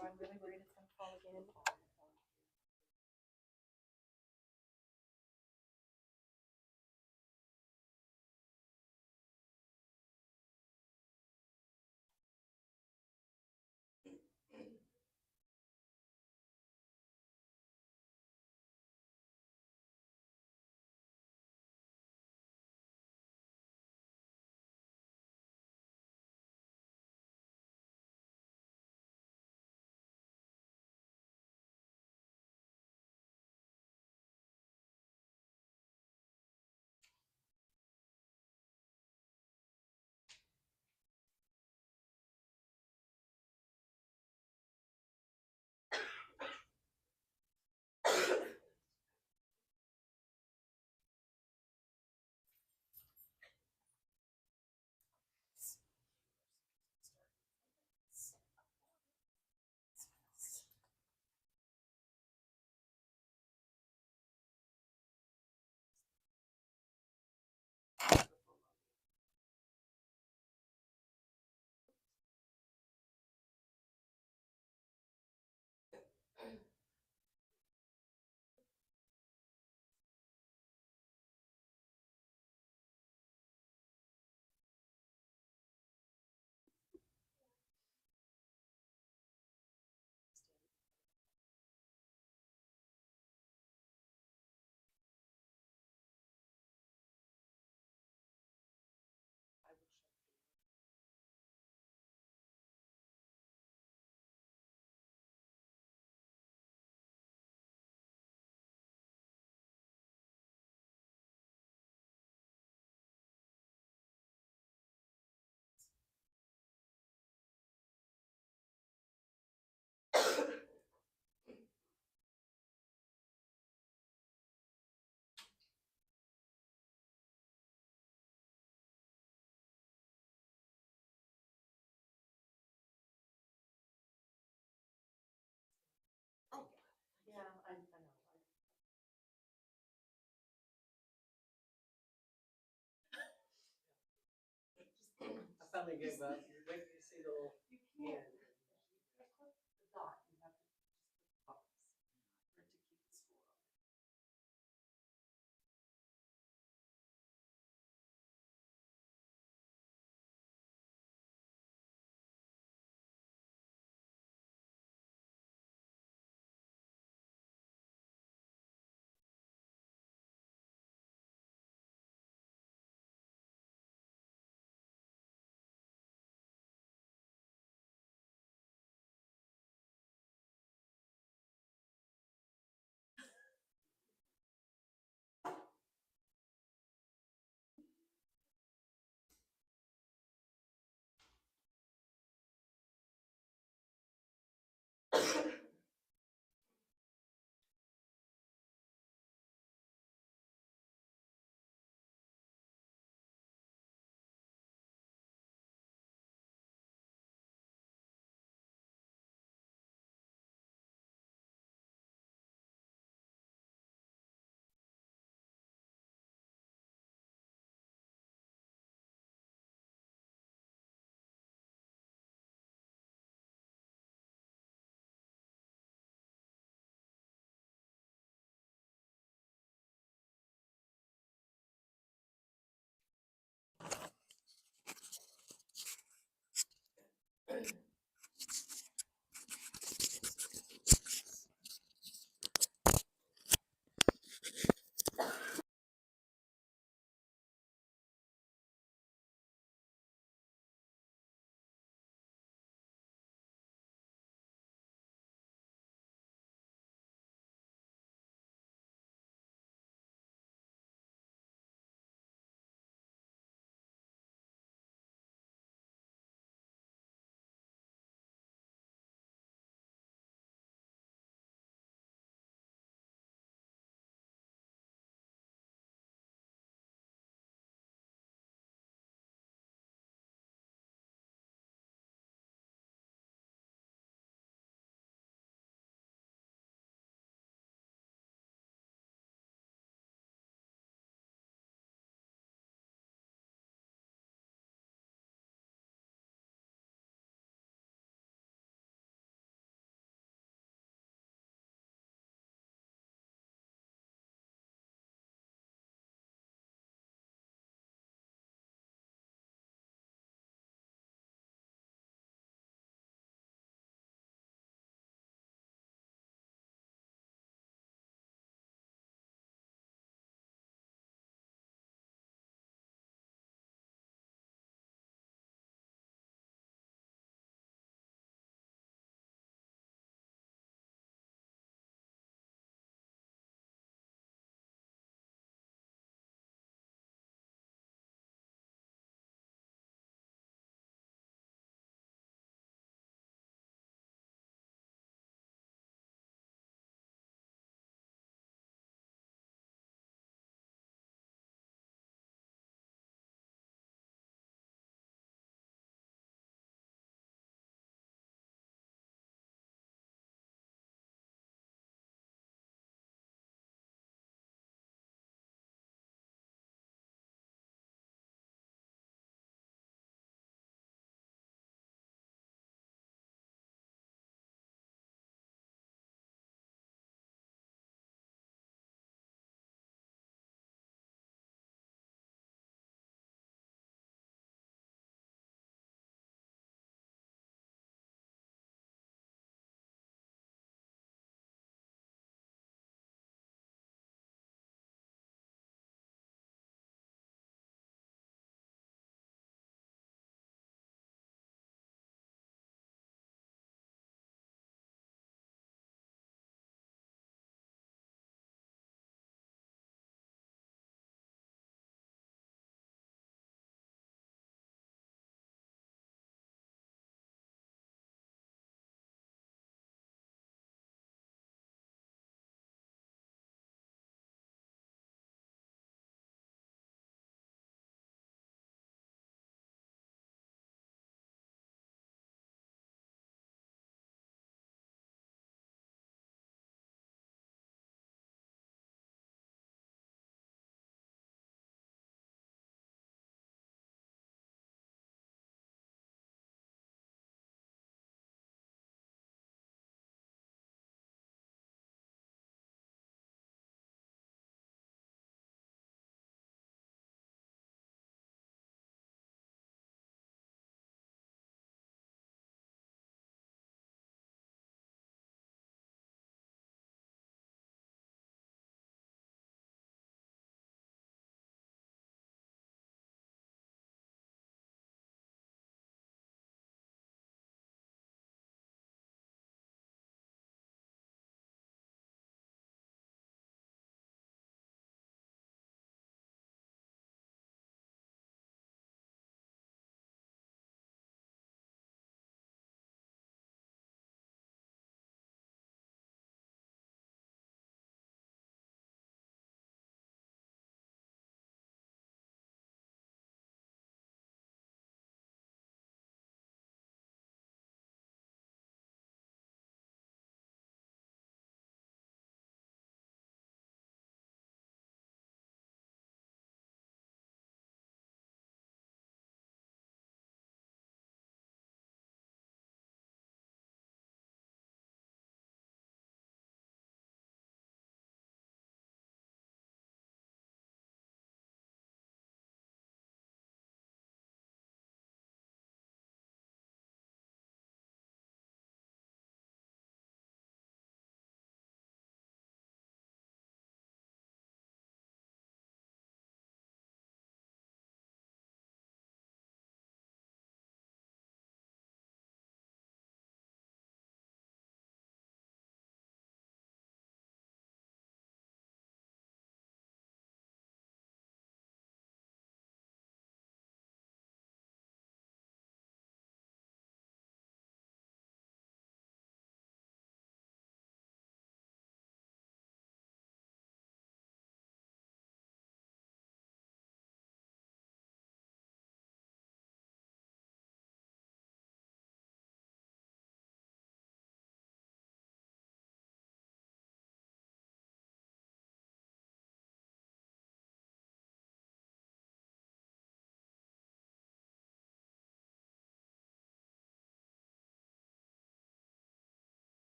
so I'm really worried it's gonna fall again. Yeah, I know. I finally gave up. You're waiting to see the little hand.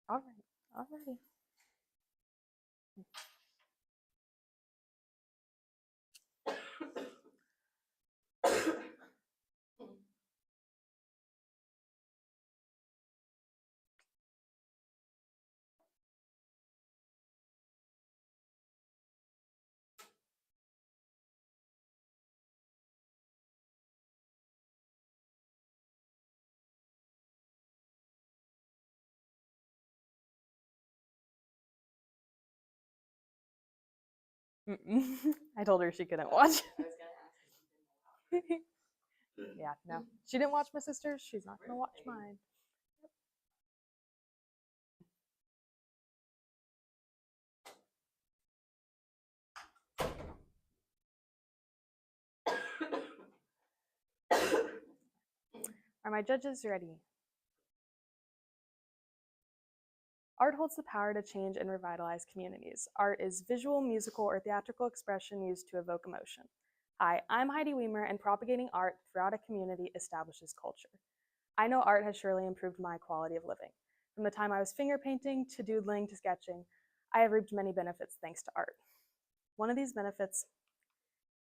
All right. Alrighty. I told her she couldn't watch. I was gonna ask if you didn't Yeah, no. She didn't watch my sister's. She's not going to watch mine. Are my judges ready? Art holds the power to change and revitalize communities. Art is visual, musical, or theatrical expression used to evoke emotion. Hi, I'm Heidi Weimer, and propagating art throughout a community establishes culture. I know art has surely improved my quality of living. From the time I was finger painting to doodling to sketching, I have reaped many benefits thanks to art. One of these benefits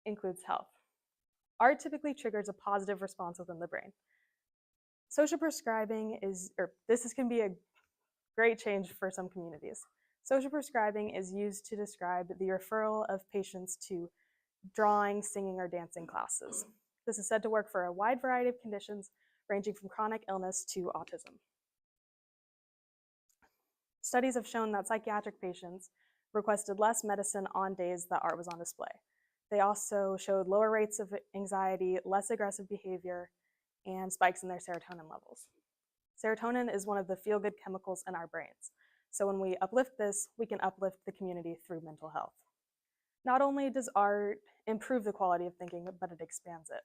includes health. Art typically triggers a positive response within the brain. Social prescribing can be a great change for some communities. Social prescribing is used to describe the referral of patients to drawing, singing, or dancing classes. This is said to work for a wide variety of conditions, ranging from chronic illness to autism. Studies have shown that psychiatric patients requested less medicine on days that art was on display. They also showed lower rates of anxiety, less aggressive behavior, and spikes in their serotonin levels. Serotonin is one of the feel-good chemicals in our brains. So when we uplift this, we can uplift the community through mental health. Not only does art improve the quality of thinking, but it expands it.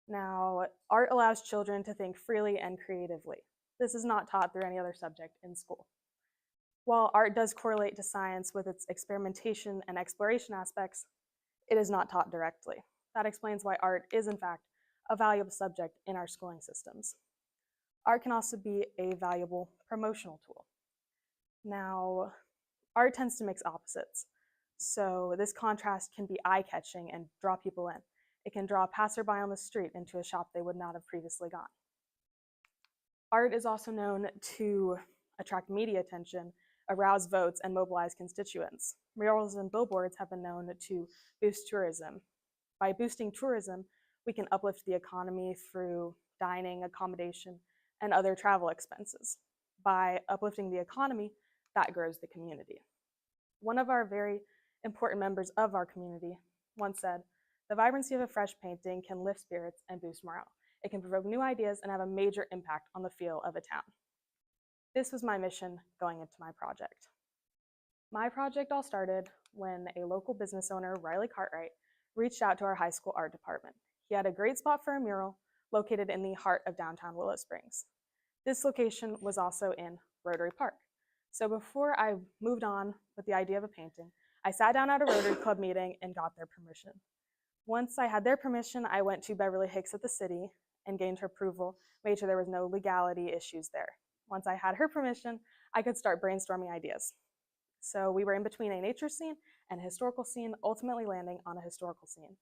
Now, art allows children to think freely and creatively. This is not taught through any other subject in school. While art does correlate to science with its experimentation and exploration aspects, it is not taught directly. That explains why art is, in fact, a valuable subject in our schooling systems. Art can also be a valuable promotional tool. Now, art tends to mix opposites. So this contrast can be eye-catching and draw people in. It can draw a passerby on the street into a shop they would not have previously gone. Art is also known to attract media attention, arouse votes, and mobilize constituents. Murals and billboards have been known to boost tourism. By boosting tourism, we can uplift the economy through dining, accommodation, and other travel expenses. By uplifting the economy, that grows the community. One of our very important members of our community once said, "The vibrancy of a fresh painting can lift spirits and boost morale. It can provoke new ideas and have a major impact on the feel of a town." This was my mission going into my project. My project all started when a local business owner, Riley Cartwright, reached out to our high school art department. He had a great spot for a mural located in the heart of downtown Willow Springs. This location was also in Rotary Park. So before I moved on with the idea of a painting, I sat down at a Rotary Club meeting and got their permission. Once I had their permission, I went to Beverly Hicks at the city and gained her approval, made sure there was no legality issues there. Once I had her permission, I could start brainstorming ideas. So we were in between a nature scene and a historical scene, ultimately landing on a historical scene.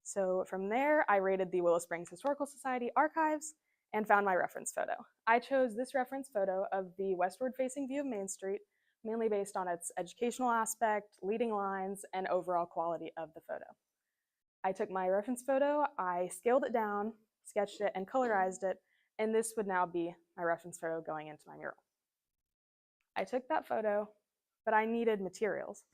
So from there, I raided the Willow Springs Historical Society archives and found my reference photo. I chose this reference photo of the westward-facing view of Main Street, mainly based on its educational aspect, leading lines, and overall quality of the photo. I took my reference photo, I scaled it down, sketched it, and colorized it, and this would now be my reference photo going into my mural. I took that photo, but I needed materials.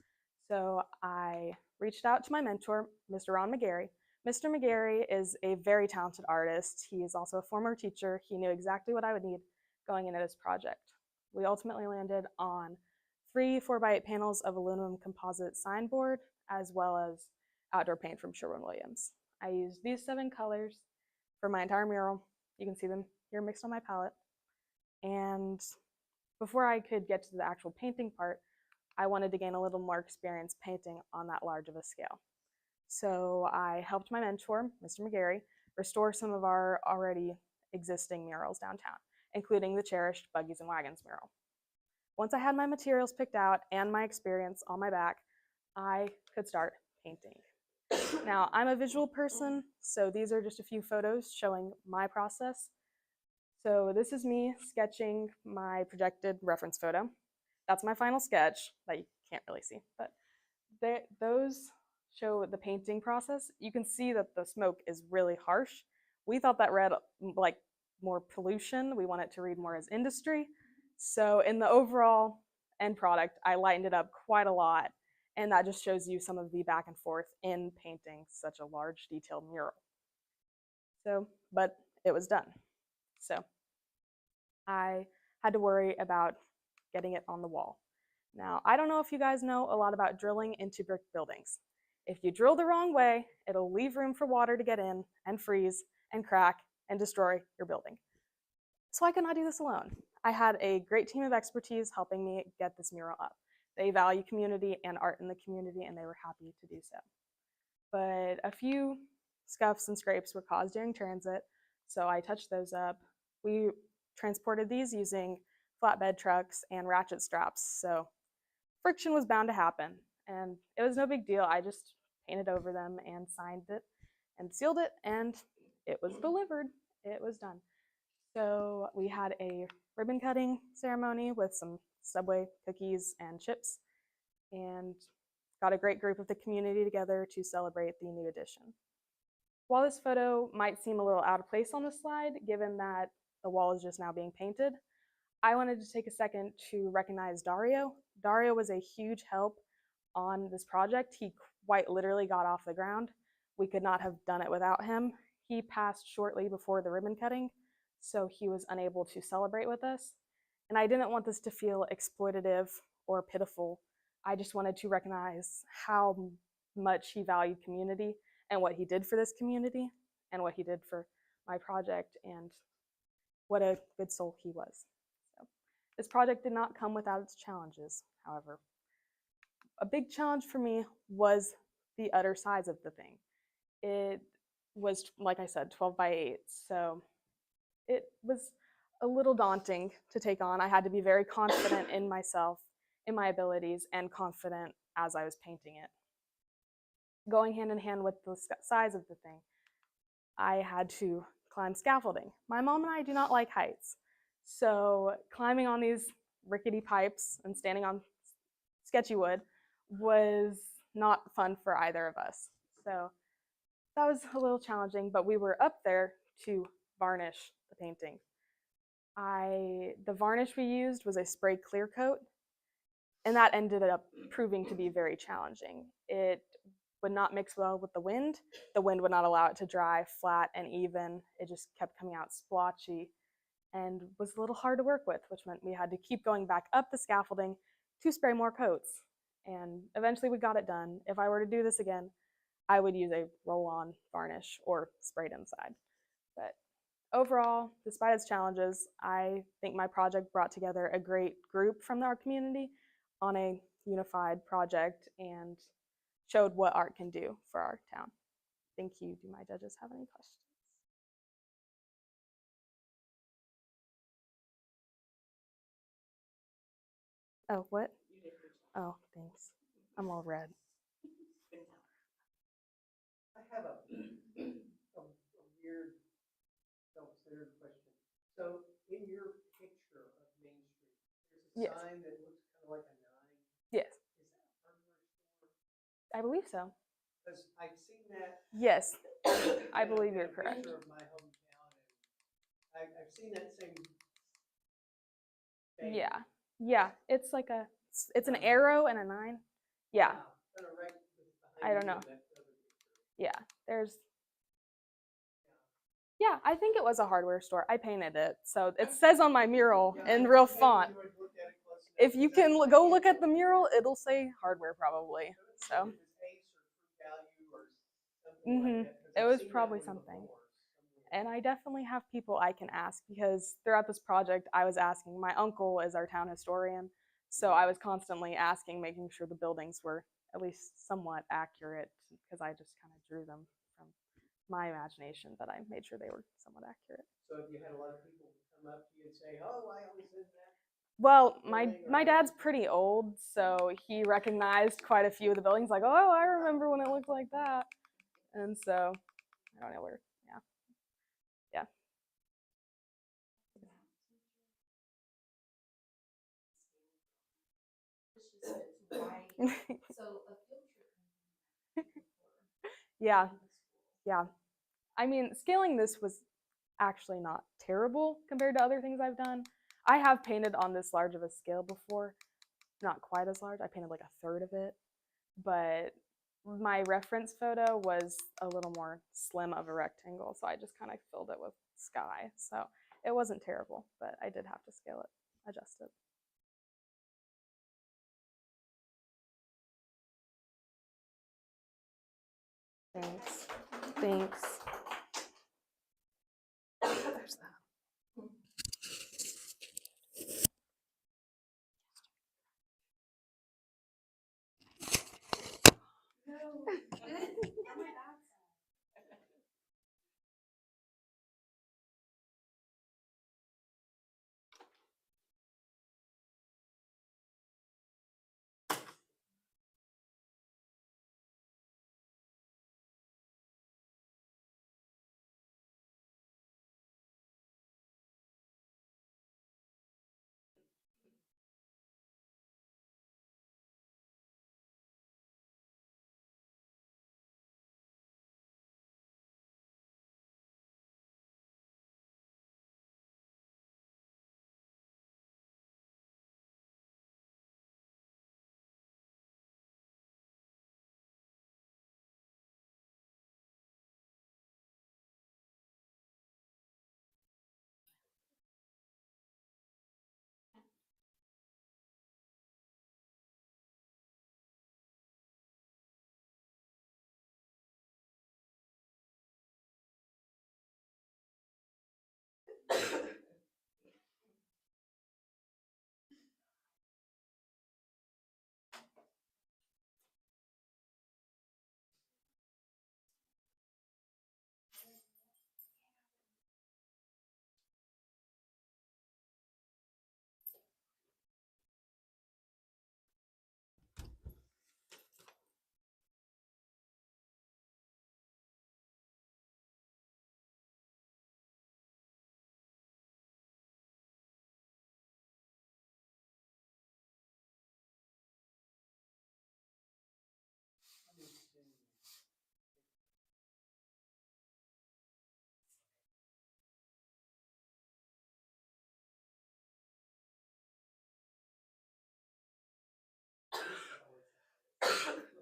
So I reached out to my mentor, Mr. Ron McGarry. Mr. McGarry is a very talented artist. He is also a former teacher. He knew exactly what I would need going into this project. We ultimately landed on 3 4x8 panels of aluminum composite signboard, as well as outdoor paint from Sherwin-Williams. I used these 7 colors for my entire mural. You can see them here mixed on my palette. And before I could get to the actual painting part, I wanted to gain a little more experience painting on that large of a scale. So I helped my mentor, Mr. McGarry, restore some of our already existing murals downtown, including the cherished Buggies and Wagons mural. once I had my materials picked out and my experience on my back, I could start painting. Now, I'm a visual person, so these are just a few photos showing my process. So this is me sketching my projected reference photo. That's my final sketch that you can't really see, but those show the painting process. You can see that the smoke is really harsh. We thought that read like more pollution. We want it to read more as industry. So in the overall end product, I lightened it up quite a lot. And that just shows you some of the back and forth in painting such a large detailed mural. So, but it was done. So I had to worry about getting it on the wall. Now, I don't know if you guys know a lot about drilling into brick buildings. If you drill the wrong way, it'll leave room for water to get in and freeze and crack and destroy your building. So I could not do this alone. I had a great team of expertise helping me get this mural up. They value community and art in the community, and they were happy to do so. But a few scuffs and scrapes were caused during transit, so I touched those up. We transported these using flatbed trucks and ratchet straps, so friction was bound to happen, and it was no big deal. I just painted over them and signed it and sealed it, and it was delivered. It was done. So we had a ribbon cutting ceremony with some Subway cookies and chips, and got a great group of the community together to celebrate the new addition. While this photo might seem a little out of place on the slide, given that the wall is just now being painted, I wanted to take a second to recognize Dario. Dario was a huge help on this project. He quite literally got off the ground. We could not have done it without him. He passed shortly before the ribbon cutting, so he was unable to celebrate with us. And I didn't want this to feel exploitative or pitiful. I just wanted to recognize how much he valued community and what he did for this community and what he did for my project and what a good soul he was. So, this project did not come without its challenges, however. A big challenge for me was the utter size of the thing. It was, like I said, 12 by 8, so it was a little daunting to take on. I had to be very confident in myself, in my abilities, and confident as I was painting it. Going hand in hand with the size of the thing, I had to climb scaffolding. My mom and I do not like heights, so climbing on these rickety pipes and standing on sketchy wood was not fun for either of us. So that was a little challenging, but we were up there to varnish the painting. The varnish we used was a spray clear coat, and that ended up proving to be very challenging. It would not mix well with the wind. The wind would not allow it to dry flat and even. It just kept coming out splotchy and was a little hard to work with, which meant we had to keep going back up the scaffolding to spray more coats. And eventually we got it done. If I were to do this again, I would use a roll-on varnish or sprayed inside. But overall, despite its challenges, I think my project brought together a great group from our community on a unified project and showed what art can do for our town. Thank you. Do my judges have any questions? Oh, what? Oh, thanks. I'm all red. I have a weird self-centered question. So in your picture of Main Street, there's a Yes. sign that looks kind of like a 9. Yes, Is that a hardware store? I believe so. Because I've seen that. Yes, I in believe a you're correct. picture of my hometown, and I've seen that same shape. Yeah, it's like it's an arrow and a 9. Yeah, Kind of right behind I don't you know. in that other picture. yeah, yeah, I think it was a hardware store. I painted it, so it says on my mural Yeah, in I real think font. you would look at it close enough, If you because can I go can't look at the tell. mural, it'll say hardware probably. So, If it's Ace or True Value or something like that, 'cause it I've was seen that probably one something. before And I definitely have people I can ask because throughout this project, I was asking. My uncle is our town historian, so I was constantly asking, making sure the buildings were at least somewhat accurate because I just kind of drew them from my imagination, but I made sure they were somewhat accurate. So if you had a lot of people come up to you and say, "Oh, I always did that," Well, my dad's pretty old, so he recognized quite a few of the buildings. Like, oh, I remember when it looked like that. And so, I don't know where. Yeah, yeah, So a field trip. yeah, yeah. I mean, scaling this was actually not terrible compared to other things I've done. I have painted on this large of a scale before, not quite as large. I painted like a third of it, but my reference photo was a little more slim of a rectangle, so I just kind of filled it with sky. So it wasn't terrible, but I did have to scale it, adjust it. Thanks. Thanks. There's that.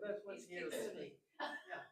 That's what's here. Yeah.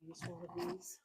Use one of these.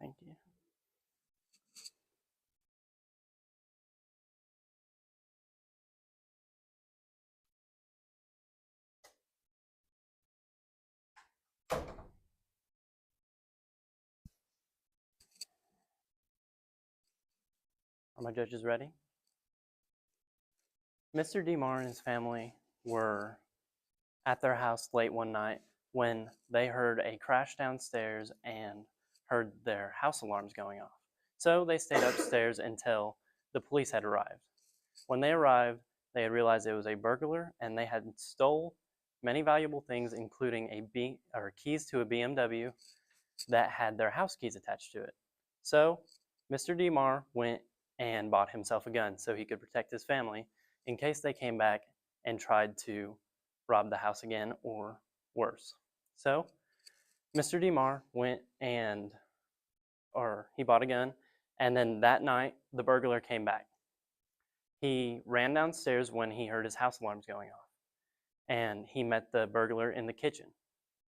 Thank you. Are my judges ready? Mr. DeMar and his family were at their house late one night when they heard a crash downstairs and heard their house alarms going off. So they stayed upstairs until the police had arrived. When they arrived, they had realized it was a burglar and they had stole many valuable things, including keys to a BMW that had their house keys attached to it. So Mr. DeMar went and bought himself a gun so he could protect his family in case they came back and tried to rob the house again or worse. So Mr. DeMar went he bought a gun, and then that night the burglar came back. He ran downstairs when he heard his house alarms going off, and he met the burglar in the kitchen.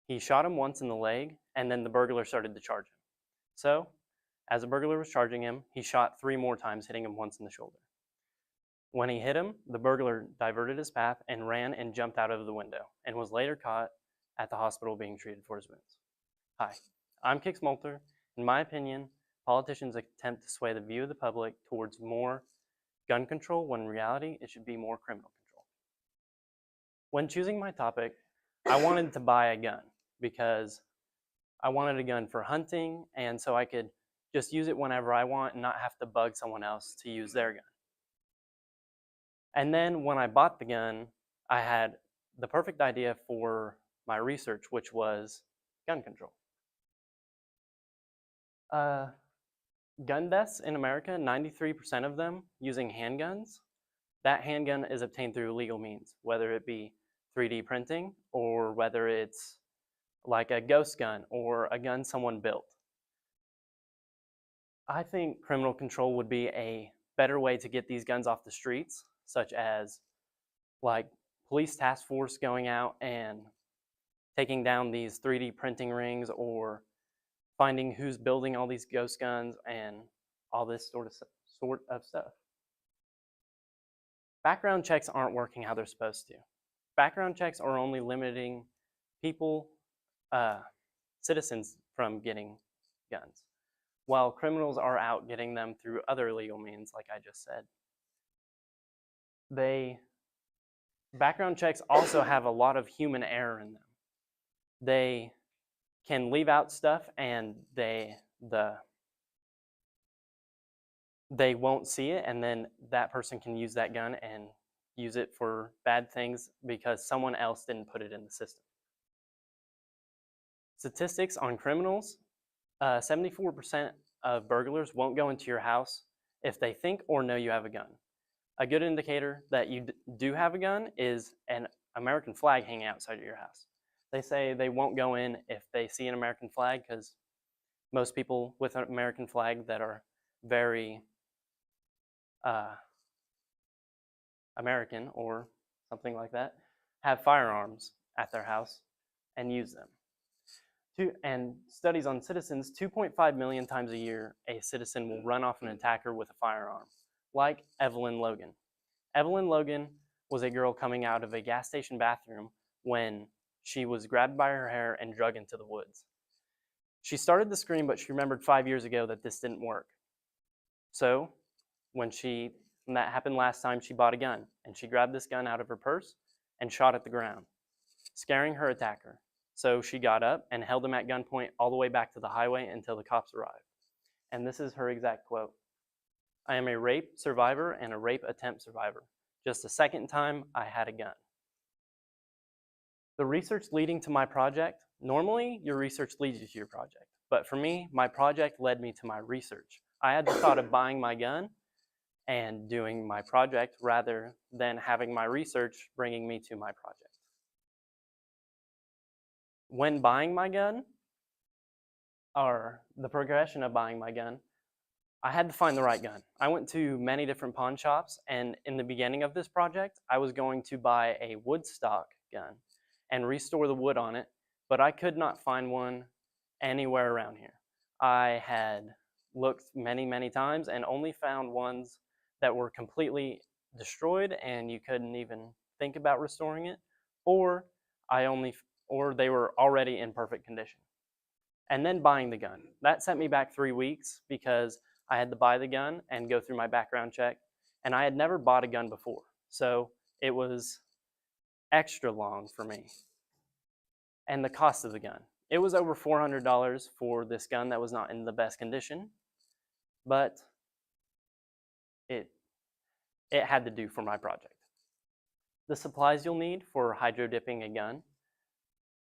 He shot him once in the leg, and then the burglar started to charge him. So, as the burglar was charging him, he shot 3 more times, hitting him once in the shoulder. When he hit him, the burglar diverted his path and ran and jumped out of the window, and was later caught at the hospital being treated for his wounds. Hi, I'm Kix Molter. In my opinion, politicians attempt to sway the view of the public towards more gun control when in reality it should be more criminal control. When choosing my topic, I wanted to buy a gun because I wanted a gun for hunting, and so I could just use it whenever I want and not have to bug someone else to use their gun. And then when I bought the gun, I had the perfect idea for my research, which was gun control. Gun deaths in America, 93% of them using handguns. That handgun is obtained through legal means, whether it be 3D printing or whether it's like a ghost gun or a gun someone built. I think criminal control would be a better way to get these guns off the streets, such as like police task force going out and taking down these 3D printing rings or finding who's building all these ghost guns and all this sort of stuff. Background checks aren't working how they're supposed to. Background checks are only limiting people, citizens from getting guns, while criminals are out getting them through other legal means, like I just said. Background checks also have a lot of human error in them. They can leave out stuff and they won't see it, and then that person can use that gun and use it for bad things because someone else didn't put it in the system. Statistics on criminals, 74% of burglars won't go into your house if they think or know you have a gun. A good indicator that you do have a gun is an American flag hanging outside of your house. They say they won't go in if they see an American flag because most people with an American flag that are very American or something like that have firearms at their house and use them. And studies on citizens, 2.5 million times a year, a citizen will run off an attacker with a firearm, like Evelyn Logan. Evelyn Logan was a girl coming out of a gas station bathroom when she was grabbed by her hair and dragged into the woods. She started to scream, but she remembered 5 years ago that this didn't work. So when that happened last time, she bought a gun, and she grabbed this gun out of her purse and shot at the ground, scaring her attacker. So she got up and held him at gunpoint all the way back to the highway until the cops arrived. And this is her exact quote: "I am a rape survivor and a rape attempt survivor. Just the second time I had a gun." The research leading to my project, normally your research leads you to your project. But for me, my project led me to my research. I had the thought of buying my gun and doing my project rather than having my research bringing me to my project. When buying my gun, or the progression of buying my gun, I had to find the right gun. I went to many different pawn shops, and in the beginning of this project, I was going to buy a wood stock gun and restore the wood on it, but I could not find one anywhere around here. I had looked many, many times and only found ones that were completely destroyed and you couldn't even think about restoring it, or they were already in perfect condition. And then buying the gun. That sent me back 3 weeks because I had to buy the gun and go through my background check, and I had never bought a gun before. So it was extra long for me. And the cost of the gun. It was over $400 for this gun that was not in the best condition, but it had to do for my project. The supplies you'll need for hydro dipping a gun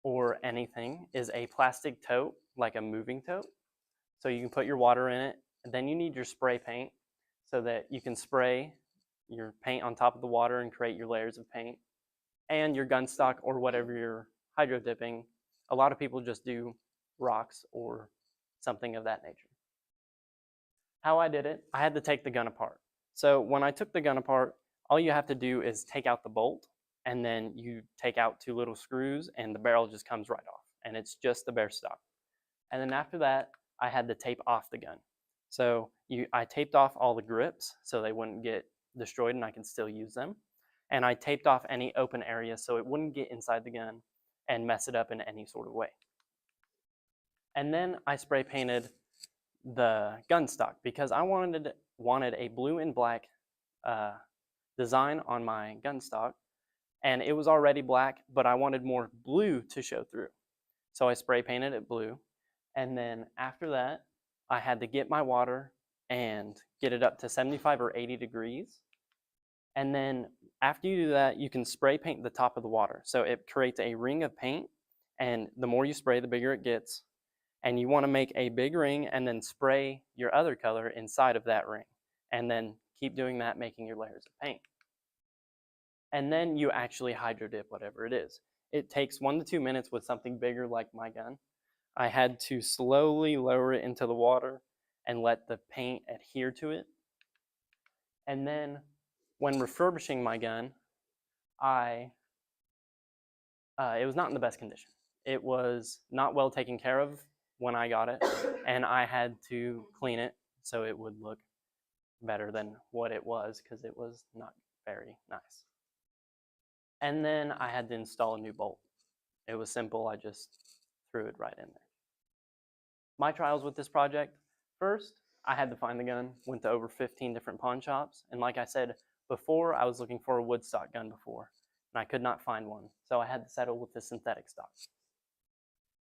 or anything is a plastic tote, like a moving tote. So you can put your water in it, and then you need your spray paint so that you can spray your paint on top of the water and create your layers of paint, and your gun stock or whatever you're hydro dipping. A lot of people just do rocks or something of that nature. How I did it, I had to take the gun apart. So when I took the gun apart, all you have to do is take out the bolt, and then you take out 2 little screws and the barrel just comes right off, and it's just the bare stock. And then after that, I had to tape off the gun. So I taped off all the grips so they wouldn't get destroyed and I can still use them. And I taped off any open areas so it wouldn't get inside the gun and mess it up in any sort of way. And then I spray painted the gun stock because I wanted a blue and black design on my gun stock, and it was already black, but I wanted more blue to show through. So I spray painted it blue, and then after that, I had to get my water and get it up to 75 or 80 degrees. And then after you do that, you can spray paint the top of the water. So it creates a ring of paint, and the more you spray, the bigger it gets. And you want to make a big ring and then spray your other color inside of that ring. And then keep doing that, making your layers of paint. And then you actually hydro dip whatever it is. It takes 1 to 2 minutes with something bigger like my gun. I had to slowly lower it into the water and let the paint adhere to it. And then when refurbishing my gun, it was not in the best condition. It was not well taken care of when I got it, and I had to clean it so it would look better than what it was because it was not very nice. And then I had to install a new bolt. It was simple, I just threw it right in there. My trials with this project, first, I had to find the gun, went to over 15 different pawn shops, and like I said before, I was looking for a wood stock gun before, and I could not find one, so I had to settle with the synthetic stock.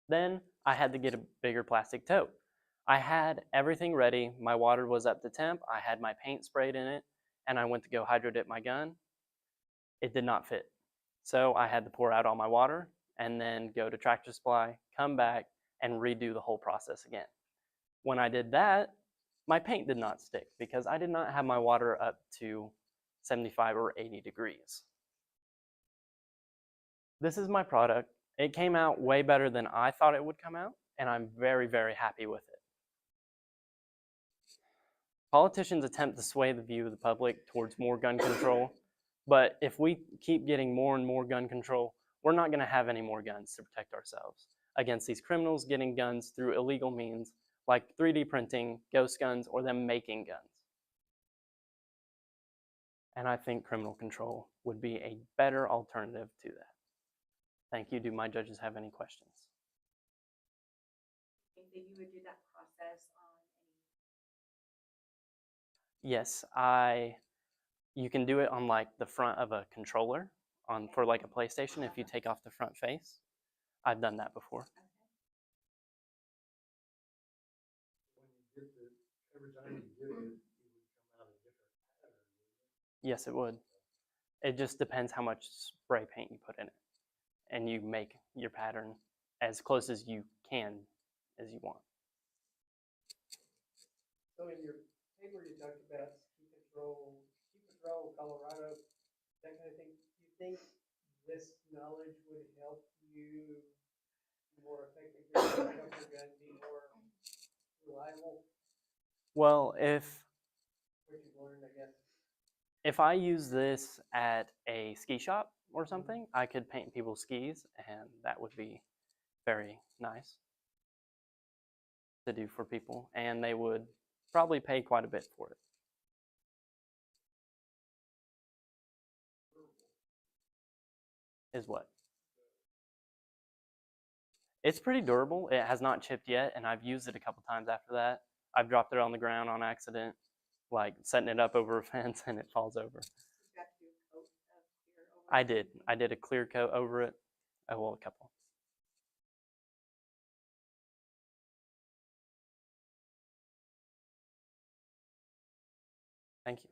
Then I had to get a bigger plastic tote. I had everything ready, my water was up to temp, I had my paint sprayed in it, and I went to go hydro dip my gun. It did not fit. So I had to pour out all my water and then go to Tractor Supply, come back, and redo the whole process again. When I did that, my paint did not stick because I did not have my water up to 75 or 80 degrees. This is my product. It came out way better than I thought it would come out, and I'm very, very happy with it. Politicians attempt to sway the view of the public towards more gun control, but if we keep getting more and more gun control, we're not going to have any more guns to protect ourselves against these criminals getting guns through illegal means like 3D printing, ghost guns, or them making guns. And I think criminal control would be a better alternative to that. Thank you. Do my judges have any questions? Think that you would do that process on Yes, you can do it on like the front of a controller for like a PlayStation if you take off the front face. I've done that before. Every time you did it, it would come out a different pattern. Yes, it would. It just depends how much spray paint you put in it. And you make your pattern as close as you can, as you want. So in your paper, you talked about ski patrol, Colorado, that kind of thing. Do you think this knowledge would help you more effectively, help your gun be more reliable? Well, if What you've learned, I guess. if I use this at a ski shop or something, I could paint people's skis, and that would be very nice to do for people, and they would probably pay quite a bit for it. Is what? It's pretty durable. It has not chipped yet, and I've used it a couple times after that. I've dropped it on the ground on accident, like setting it up over a fence, and it falls over. you got to do a coat of clear over I did. I did a clear coat over it. Oh, well, a couple. Thank you.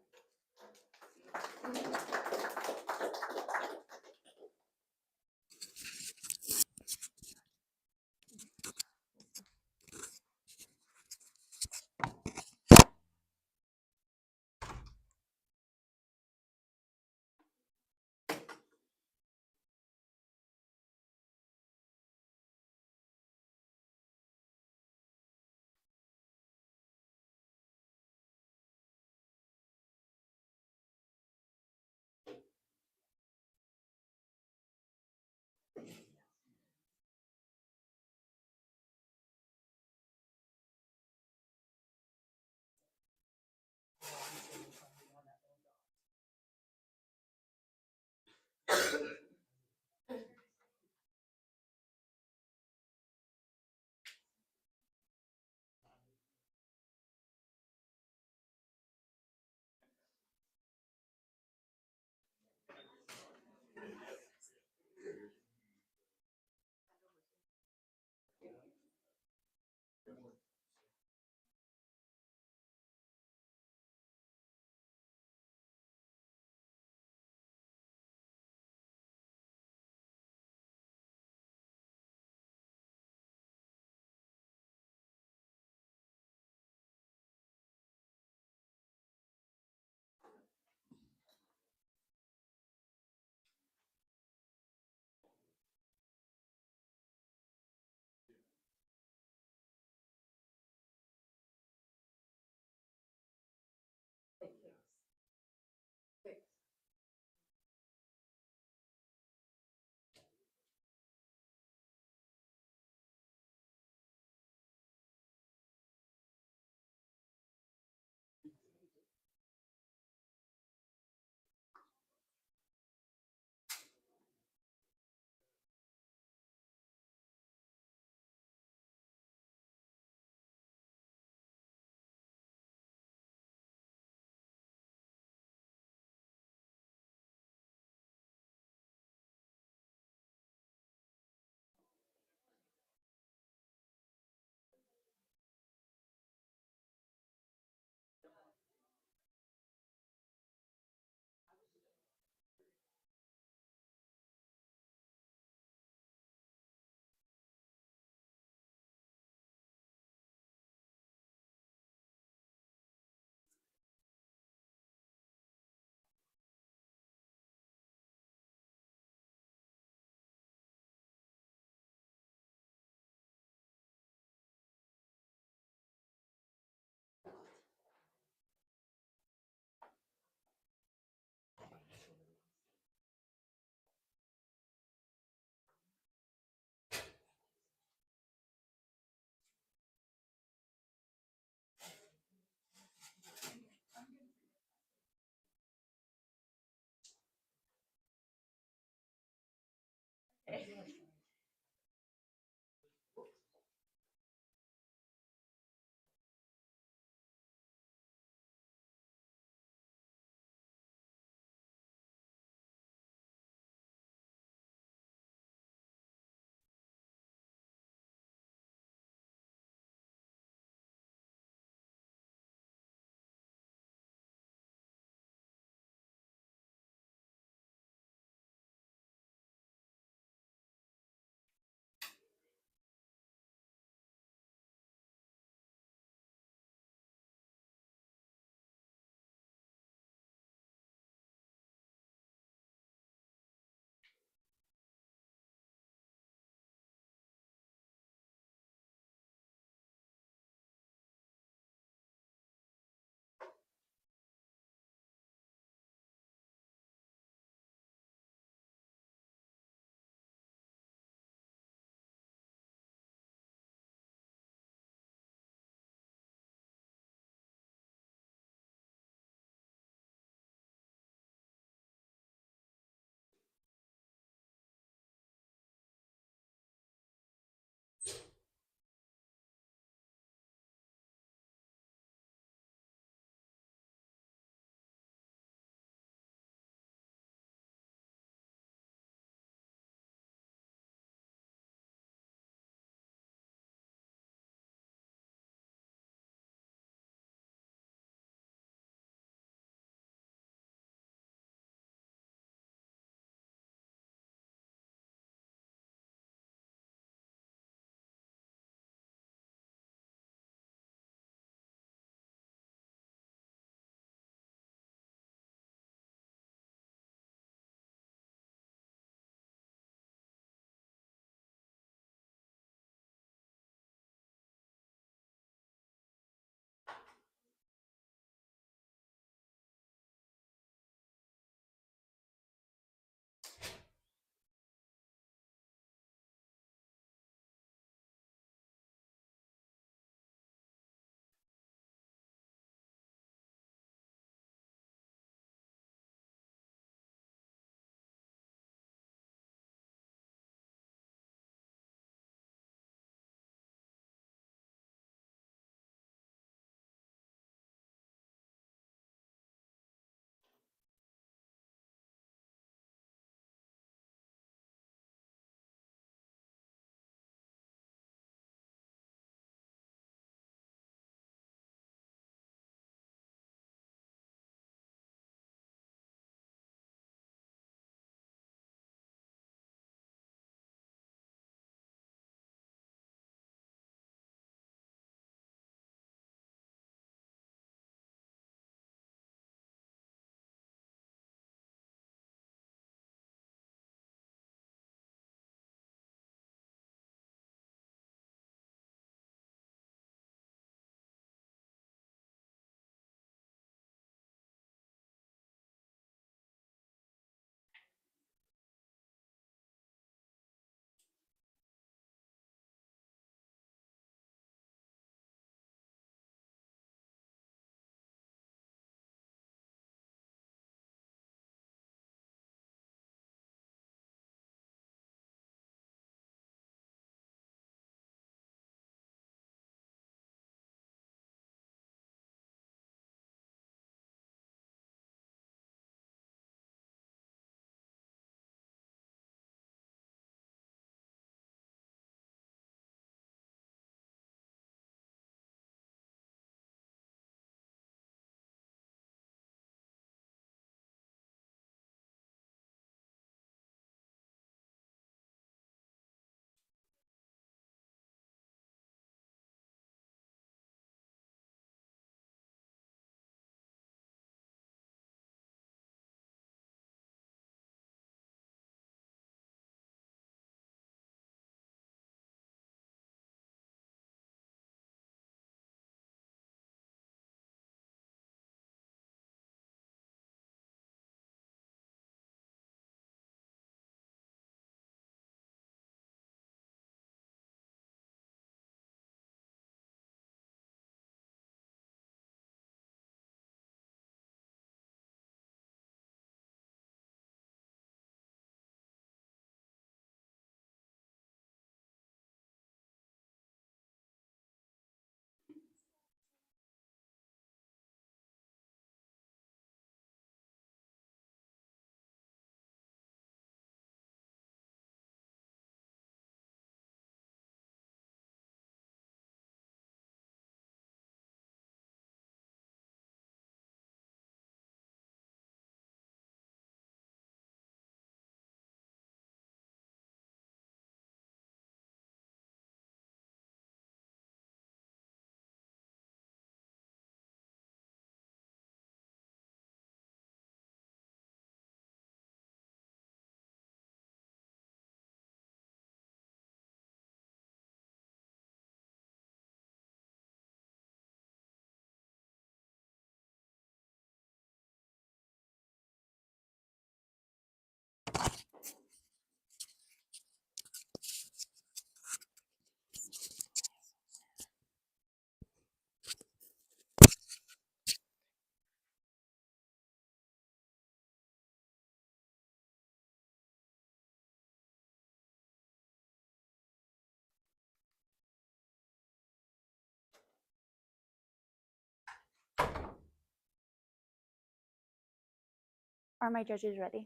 Are my judges ready?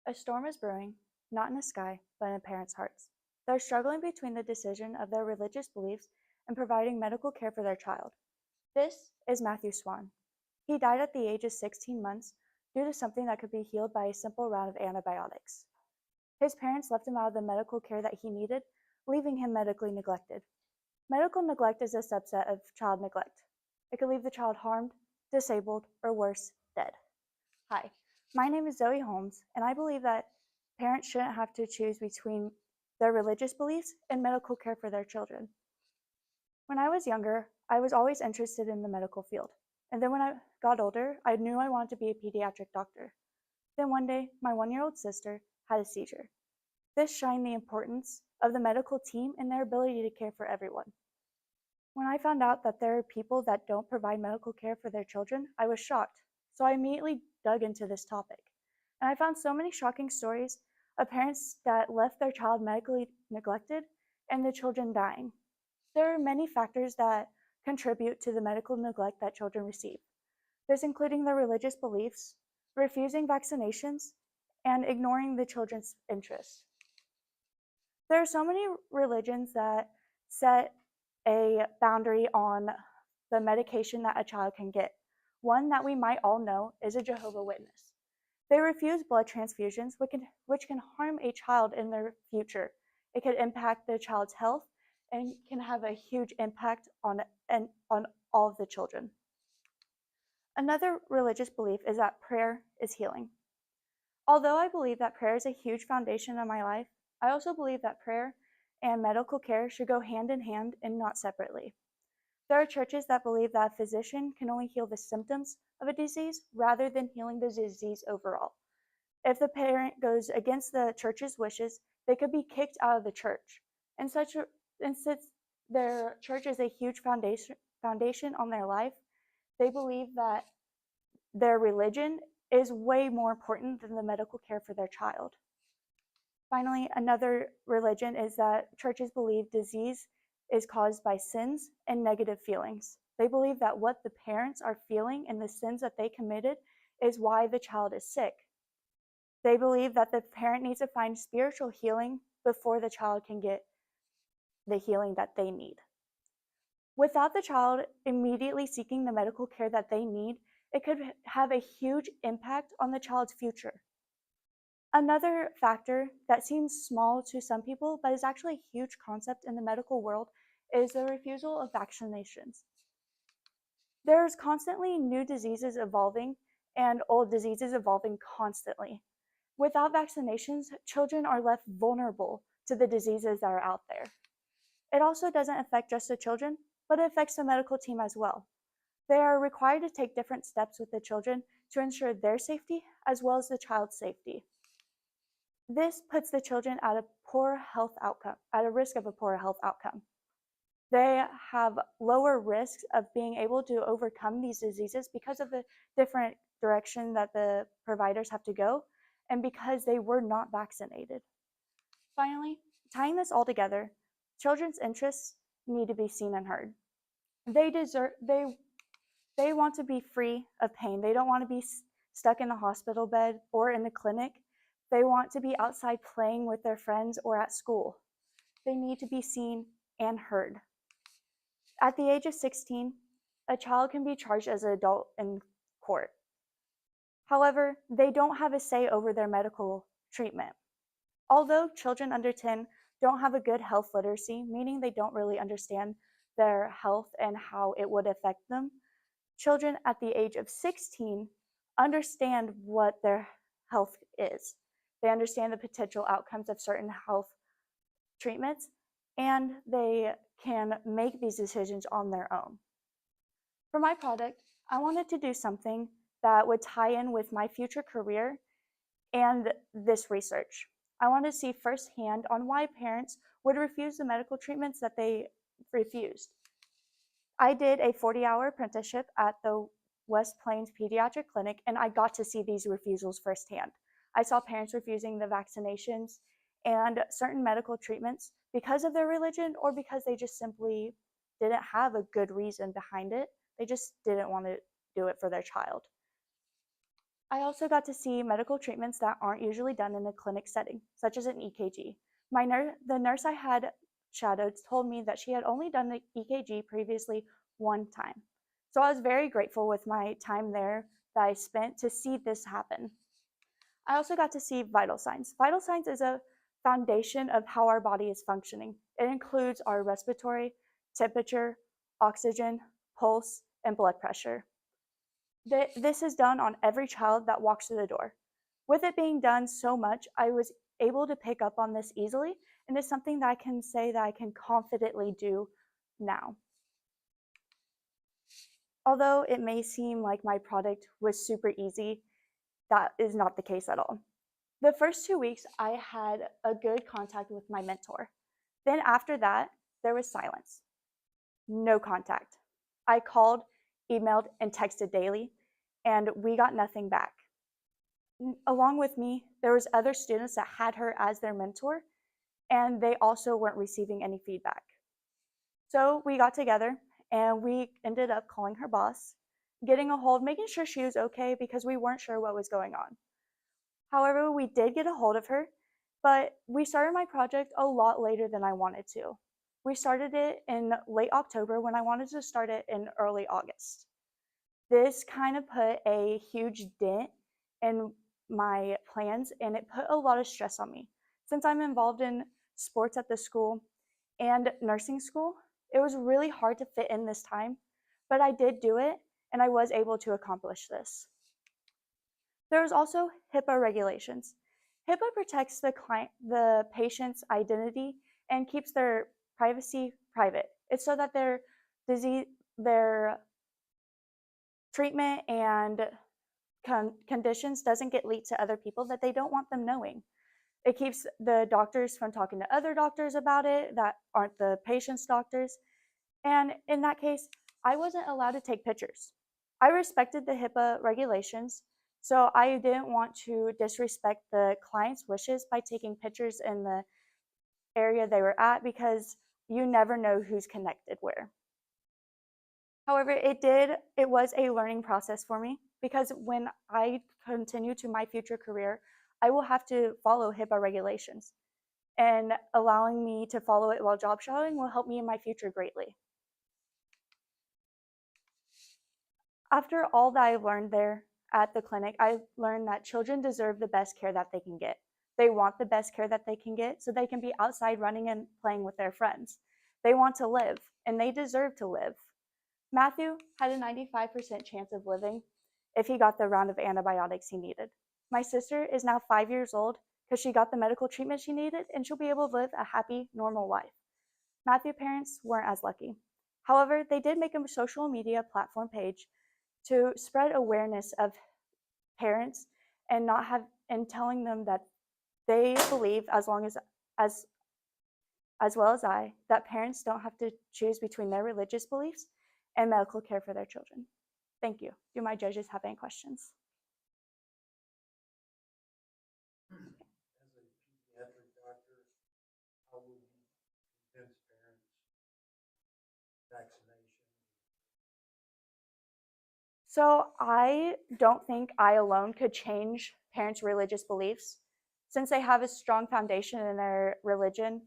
A storm is brewing, not in the sky, but in parents' hearts. They're struggling between the decision of their religious beliefs and providing medical care for their child. This is Matthew Swan. He died at the age of 16 months due to something that could be healed by a simple round of antibiotics. His parents left him out of the medical care that he needed, leaving him medically neglected. Medical neglect is a subset of child neglect. It could leave the child harmed, disabled, or worse, dead. Hi, my name is Zoe Holmes, and I believe that parents shouldn't have to choose between their religious beliefs and medical care for their children. When I was younger, I was always interested in the medical field. And then when I got older, I knew I wanted to be a pediatric doctor. Then one day, my 1-year-old sister had a seizure. This shined the importance of the medical team and their ability to care for everyone. When I found out that there are people that don't provide medical care for their children, I was shocked. So I immediately dug into this topic. And I found so many shocking stories of parents that left their child medically neglected and the children dying. There are many factors that contribute to the medical neglect that children receive. This including their religious beliefs, refusing vaccinations, and ignoring the children's interests. There are so many religions that set a boundary on the medication that a child can get. One that we might all know is a Jehovah's Witness. They refuse blood transfusions, which can harm a child in their future. It could impact the child's health and can have a huge impact on all of the children. Another religious belief is that prayer is healing. Although I believe that prayer is a huge foundation of my life, I also believe that prayer and medical care should go hand in hand and not separately. There are churches that believe that a physician can only heal the symptoms of a disease rather than healing the disease overall. If the parent goes against the church's wishes, they could be kicked out of the church. And since their church is a huge foundation on their life, they believe that their religion is way more important than the medical care for their child. Finally, another religion is that churches believe disease is caused by sins and negative feelings. They believe that what the parents are feeling and the sins that they committed is why the child is sick. They believe that the parent needs to find spiritual healing before the child can get the healing that they need. Without the child immediately seeking the medical care that they need, it could have a huge impact on the child's future. Another factor that seems small to some people, but is actually a huge concept in the medical world, is the refusal of vaccinations. There's constantly new diseases evolving and old diseases evolving constantly. Without vaccinations, children are left vulnerable to the diseases that are out there. It also doesn't affect just the children, but it affects the medical team as well. They are required to take different steps with the children to ensure their safety as well as the child's safety. This puts the children at a risk of a poor health outcome. They have lower risks of being able to overcome these diseases because of the different direction that the providers have to go and because they were not vaccinated. Finally, tying this all together, children's interests need to be seen and heard. They want to be free of pain. They don't want to be stuck in the hospital bed or in the clinic. They want to be outside playing with their friends or at school. They need to be seen and heard. At the age of 16, a child can be charged as an adult in court. However, they don't have a say over their medical treatment. Although children under 10 don't have a good health literacy, meaning they don't really understand their health and how it would affect them, children at the age of 16 understand what their health is. They understand the potential outcomes of certain health treatments, and they can make these decisions on their own. For my product, I wanted to do something that would tie in with my future career and this research. I wanted to see firsthand on why parents would refuse the medical treatments that they refused. I did a 40-hour apprenticeship at the West Plains Pediatric Clinic, and I got to see these refusals firsthand. I saw parents refusing the vaccinations and certain medical treatments because of their religion or because they just simply didn't have a good reason behind it. They just didn't want to do it for their child. I also got to see medical treatments that aren't usually done in a clinic setting, such as an EKG. The nurse I had shadowed told me that she had only done the EKG previously one time. So I was very grateful with my time there that I spent to see this happen. I also got to see vital signs. Vital signs is a foundation of how our body is functioning. It includes our respiratory, temperature, oxygen, pulse, and blood pressure. This is done on every child that walks through the door. With it being done so much, I was able to pick up on this easily, and it's something that I can say that I can confidently do now. Although it may seem like my product was super easy, that is not the case at all. The first 2 weeks, I had a good contact with my mentor. Then after that, there was silence. No contact. I called, emailed, and texted daily, and we got nothing back. Along with me, there was other students that had her as their mentor, and they also weren't receiving any feedback. So we got together and we ended up calling her boss, getting a hold, making sure she was okay because we weren't sure what was going on. However, we did get a hold of her, but we started my project a lot later than I wanted to. We started it in late October when I wanted to start it in early August. This kind of put a huge dent in my plans, and it put a lot of stress on me. Since I'm involved in sports at the school and nursing school, it was really hard to fit in this time, but I did do it, and I was able to accomplish this. There was also HIPAA regulations. HIPAA protects the patient's identity and keeps their privacy private. It's so that their treatment and conditions doesn't get leaked to other people that they don't want them knowing. It keeps the doctors from talking to other doctors about it that aren't the patient's doctors. And in that case, I wasn't allowed to take pictures. I respected the HIPAA regulations, so I didn't want to disrespect the client's wishes by taking pictures in the area they were at because you never know who's connected where. However, it was a learning process for me because when I continue to my future career, I will have to follow HIPAA regulations, and allowing me to follow it while job shadowing will help me in my future greatly. After all that I learned there at the clinic, I learned that children deserve the best care that they can get. They want the best care that they can get so they can be outside running and playing with their friends. They want to live, and they deserve to live. Matthew had a 95% chance of living if he got the round of antibiotics he needed. My sister is now 5 years old because she got the medical treatment she needed, and she'll be able to live a happy, normal life. Matthew's parents weren't as lucky. However, they did make a social media platform page to spread awareness of parents and telling them that they believe, as well as I, that parents don't have to choose between their religious beliefs and medical care for their children. Thank you. Do my judges have any questions? As a pediatric doctor, how would you convince parents vaccination? So I don't think I alone could change parents' religious beliefs. Since they have a strong foundation in their religion,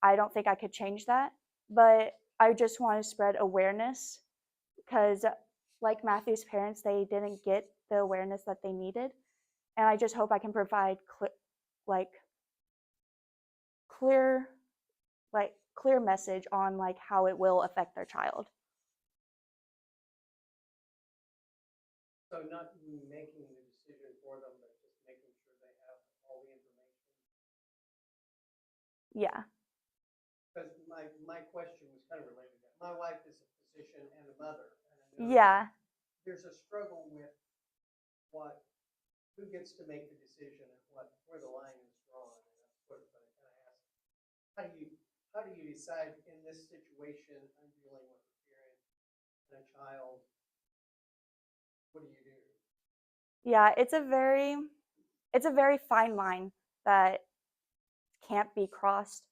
I don't think I could change that. But I just want to spread awareness because, like Matthew's parents, they didn't get the awareness that they needed. And I just hope I can provide clear message on how it will affect their child. So not making the decision for them, but just making sure they have all the information. Yeah. Because my question was kind of related to that. My wife is a physician and a mother. And I know Yeah. there's a struggle with who gets to make the decision and where the line is drawn. And that's what I kind of asked. How do you decide in this situation I'm dealing with a parent and a child? What do you do? Yeah, it's a very fine line that can't be crossed.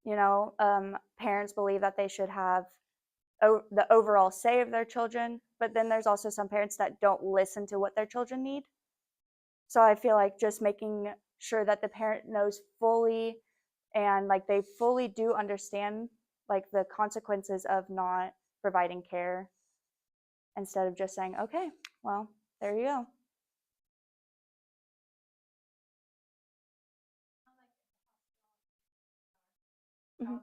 Parents believe that they should have the overall say of their children, but then there's also some parents that don't listen to what their children need. So I feel like just making sure that the parent knows fully and like they fully do understand like the consequences of not providing care instead of just saying, okay, well, there you go. Mhm.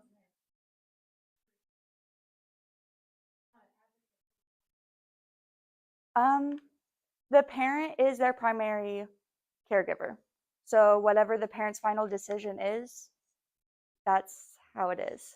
The parent is their primary caregiver. So whatever the parent's final decision is, that's how it is.